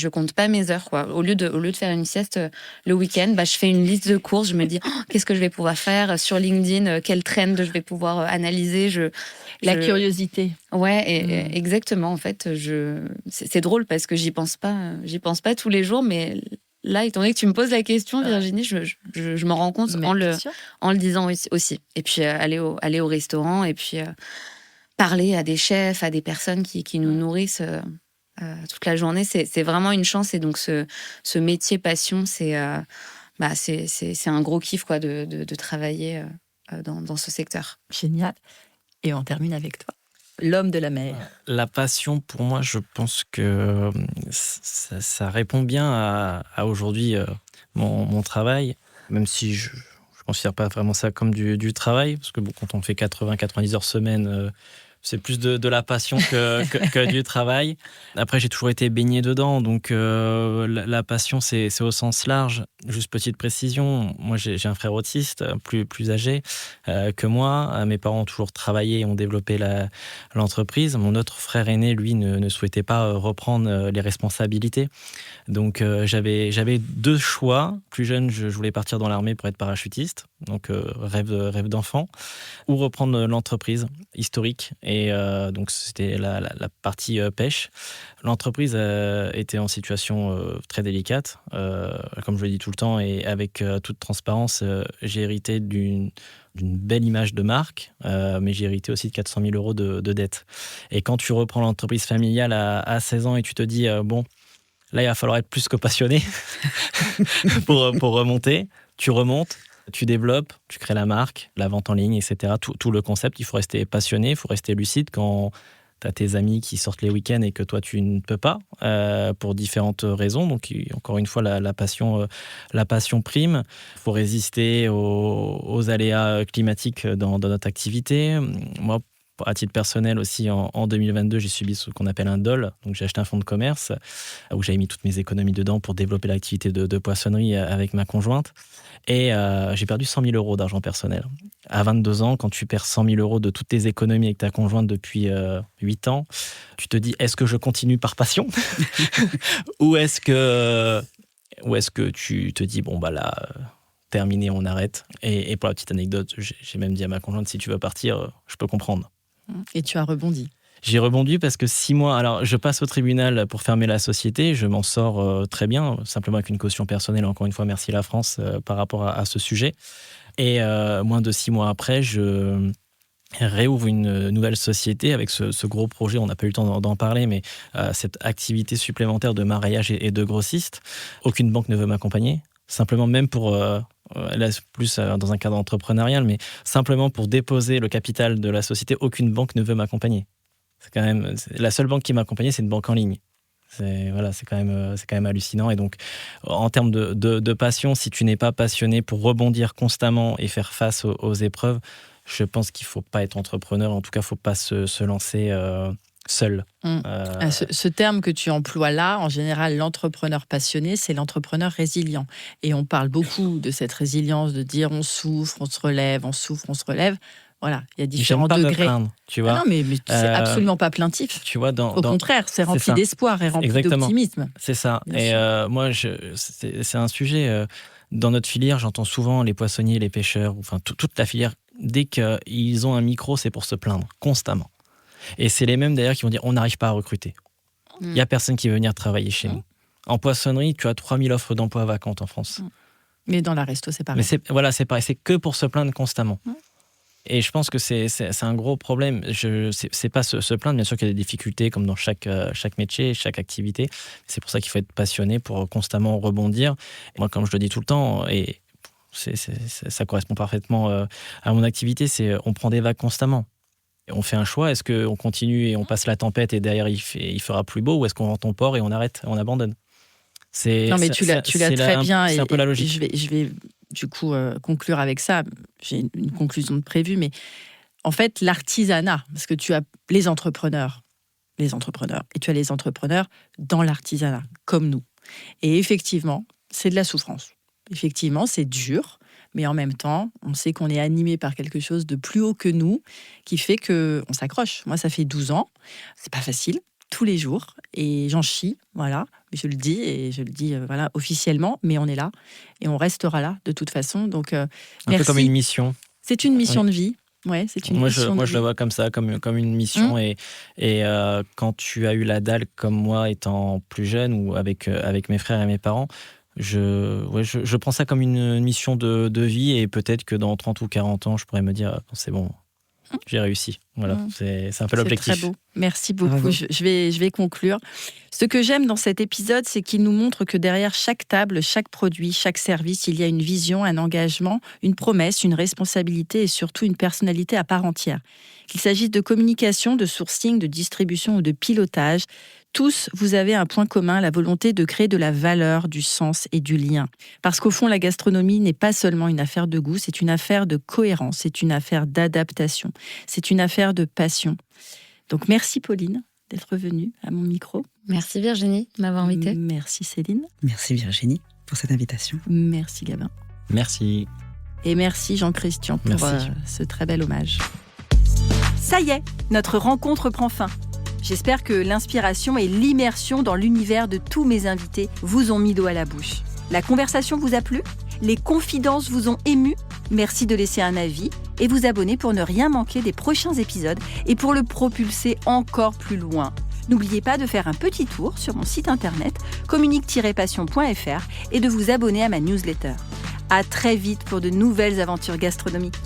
compte pas mes heures, quoi. Au lieu de faire une sieste le week-end, je fais une liste de courses. Je me dis, qu'est-ce que je vais pouvoir faire sur LinkedIn, quel trend je vais pouvoir analyser. La curiosité. Ouais, exactement. En fait, c'est drôle parce que j'y pense pas tous les jours, mais là, étant donné que tu me poses la question, Virginie, je m'en rends compte en le disant aussi. Et puis aller au restaurant et puis parler à des chefs, à des personnes qui nous nourrissent toute la journée, c'est vraiment une chance. Et donc ce métier passion, c'est un gros kiff, quoi, de travailler dans ce secteur. Génial. Et on termine avec toi. L'homme de la mer. La passion, pour moi, je pense que ça répond bien à aujourd'hui mon travail, même si je ne considère pas vraiment ça comme du travail, parce que quand on fait 80-90 heures semaine, c'est plus de la passion que du travail. Après, j'ai toujours été baigné dedans, donc la passion, c'est au sens large. Juste petite précision, moi j'ai un frère autiste, plus âgé que moi. Mes parents ont toujours travaillé et ont développé l'entreprise. Mon autre frère aîné, lui, ne souhaitait pas reprendre les responsabilités. Donc j'avais deux choix. Plus jeune, je voulais partir dans l'armée pour être parachutiste, donc rêve d'enfant, ou reprendre l'entreprise historique. Et donc c'était la partie pêche. L'entreprise était en situation très délicate, comme je le dis tout le temps, et avec toute transparence, j'ai hérité d'une belle image de marque, mais j'ai hérité aussi de 400 000 euros de dettes. Et quand tu reprends l'entreprise familiale à 16 ans et tu te dis, là, il va falloir être plus que passionné pour remonter. Tu remontes, tu développes, tu crées la marque, la vente en ligne, etc. Tout le concept, il faut rester passionné, il faut rester lucide quand tu as tes amis qui sortent les week-ends et que toi, tu ne peux pas, pour différentes raisons. Donc, encore une fois, la passion prime. Il faut résister aux aléas climatiques dans notre activité. Moi, à titre personnel aussi, en 2022, j'ai subi ce qu'on appelle un DOL. Donc, j'ai acheté un fonds de commerce où j'avais mis toutes mes économies dedans pour développer l'activité de poissonnerie avec ma conjointe. Et j'ai perdu 100 000 euros d'argent personnel. À 22 ans, quand tu perds 100 000 euros de toutes tes économies avec ta conjointe depuis 8 ans, tu te dis, est-ce que je continue par passion ou est-ce que tu te dis, terminé, on arrête. Et pour la petite anecdote, j'ai même dit à ma conjointe, si tu veux partir, je peux comprendre. Et tu as rebondi. J'ai rebondi parce que 6 mois... Alors, je passe au tribunal pour fermer la société. Je m'en sors très bien, simplement avec une caution personnelle. Encore une fois, merci la France par rapport à ce sujet. Et moins de 6 mois après, je réouvre une nouvelle société avec ce gros projet. On n'a pas eu le temps d'en parler, mais cette activité supplémentaire de maraîchage et de grossiste. Aucune banque ne veut m'accompagner. Simplement, même pour... là, plus dans un cadre entrepreneurial, mais simplement pour déposer le capital de la société, aucune banque ne veut m'accompagner. La seule banque qui m'a accompagné, c'est une banque en ligne. C'est quand même hallucinant. Et donc, en termes de passion, si tu n'es pas passionné pour rebondir constamment et faire face aux épreuves, je pense qu'il ne faut pas être entrepreneur. En tout cas, il ne faut pas se lancer seul. Ce terme que tu emploies là, en général, l'entrepreneur passionné, c'est l'entrepreneur résilient. Et on parle beaucoup de cette résilience, de dire on souffre, on se relève, on souffre, on se relève. Voilà, il y a différents degrés. Me plaindre, tu vois. Ah non, mais c'est absolument pas plaintif. Tu vois, au contraire, c'est rempli d'espoir et rempli d'optimisme. C'est ça. Et moi, c'est un sujet. Dans notre filière, j'entends souvent les poissonniers, les pêcheurs, enfin toute la filière, dès qu'ils ont un micro, c'est pour se plaindre constamment. Et c'est les mêmes d'ailleurs qui vont dire on n'arrive pas à recruter. Il n'y a personne qui veut venir travailler chez nous. En poissonnerie, tu as 3000 offres d'emploi vacantes en France. Mais dans la resto, c'est pareil. Mais c'est pareil, c'est que pour se plaindre constamment. Et je pense que c'est un gros problème. C'est pas se plaindre, bien sûr qu'il y a des difficultés comme dans chaque métier, chaque activité. C'est pour ça qu'il faut être passionné pour constamment rebondir. Et moi, comme je le dis tout le temps, et ça correspond parfaitement à mon activité, c'est on prend des vagues constamment. Et on fait un choix, est-ce qu'on continue et on passe la tempête et derrière il fera plus beau, ou est-ce qu'on rentre au port et on arrête, on abandonne? Non mais tu l'as très bien. C'est un peu la logique. Je vais du coup conclure avec ça. J'ai une conclusion de prévue, mais en fait l'artisanat, parce que tu as les entrepreneurs, et tu as les entrepreneurs dans l'artisanat, comme nous. Et effectivement, c'est de la souffrance. Effectivement, c'est dur. Mais en même temps, on sait qu'on est animé par quelque chose de plus haut que nous, qui fait qu'on s'accroche. Moi, ça fait 12 ans. C'est pas facile, tous les jours. Et j'en chie, voilà. Je le dis, et je le dis voilà, officiellement. Mais on est là, et on restera là, de toute façon. Donc, un merci. peu comme une mission. C'est une mission de vie. Ouais, c'est une mission de vie. Moi, je la vois comme ça, comme une mission. Et quand tu as eu la dalle, comme moi, étant plus jeune, ou avec mes frères et mes parents, je prends ça comme une mission de vie, et peut-être que dans 30 ou 40 ans, je pourrais me dire c'est bon, j'ai réussi. Voilà, c'est un peu l'objectif. C'est très beau. Merci beaucoup. Je vais conclure. Ce que j'aime dans cet épisode, c'est qu'il nous montre que derrière chaque table, chaque produit, chaque service, il y a une vision, un engagement, une promesse, une responsabilité et surtout une personnalité à part entière. Qu'il s'agisse de communication, de sourcing, de distribution ou de pilotage, tous, vous avez un point commun, la volonté de créer de la valeur, du sens et du lien. Parce qu'au fond, la gastronomie n'est pas seulement une affaire de goût, c'est une affaire de cohérence, c'est une affaire d'adaptation, c'est une affaire de passion. Donc merci Pauline d'être venue à mon micro. Merci Virginie de m'avoir invitée. Merci Céline. Merci Virginie pour cette invitation. Merci Gabin. Merci. Et merci Jean-Christian pour ce très bel hommage. Ça y est, notre rencontre prend fin. J'espère que l'inspiration et l'immersion dans l'univers de tous mes invités vous ont mis l'eau à la bouche. La conversation vous a plu? Les confidences vous ont ému? Merci de laisser un avis et vous abonner pour ne rien manquer des prochains épisodes et pour le propulser encore plus loin. N'oubliez pas de faire un petit tour sur mon site internet communique-passion.fr et de vous abonner à ma newsletter. À très vite pour de nouvelles aventures gastronomiques.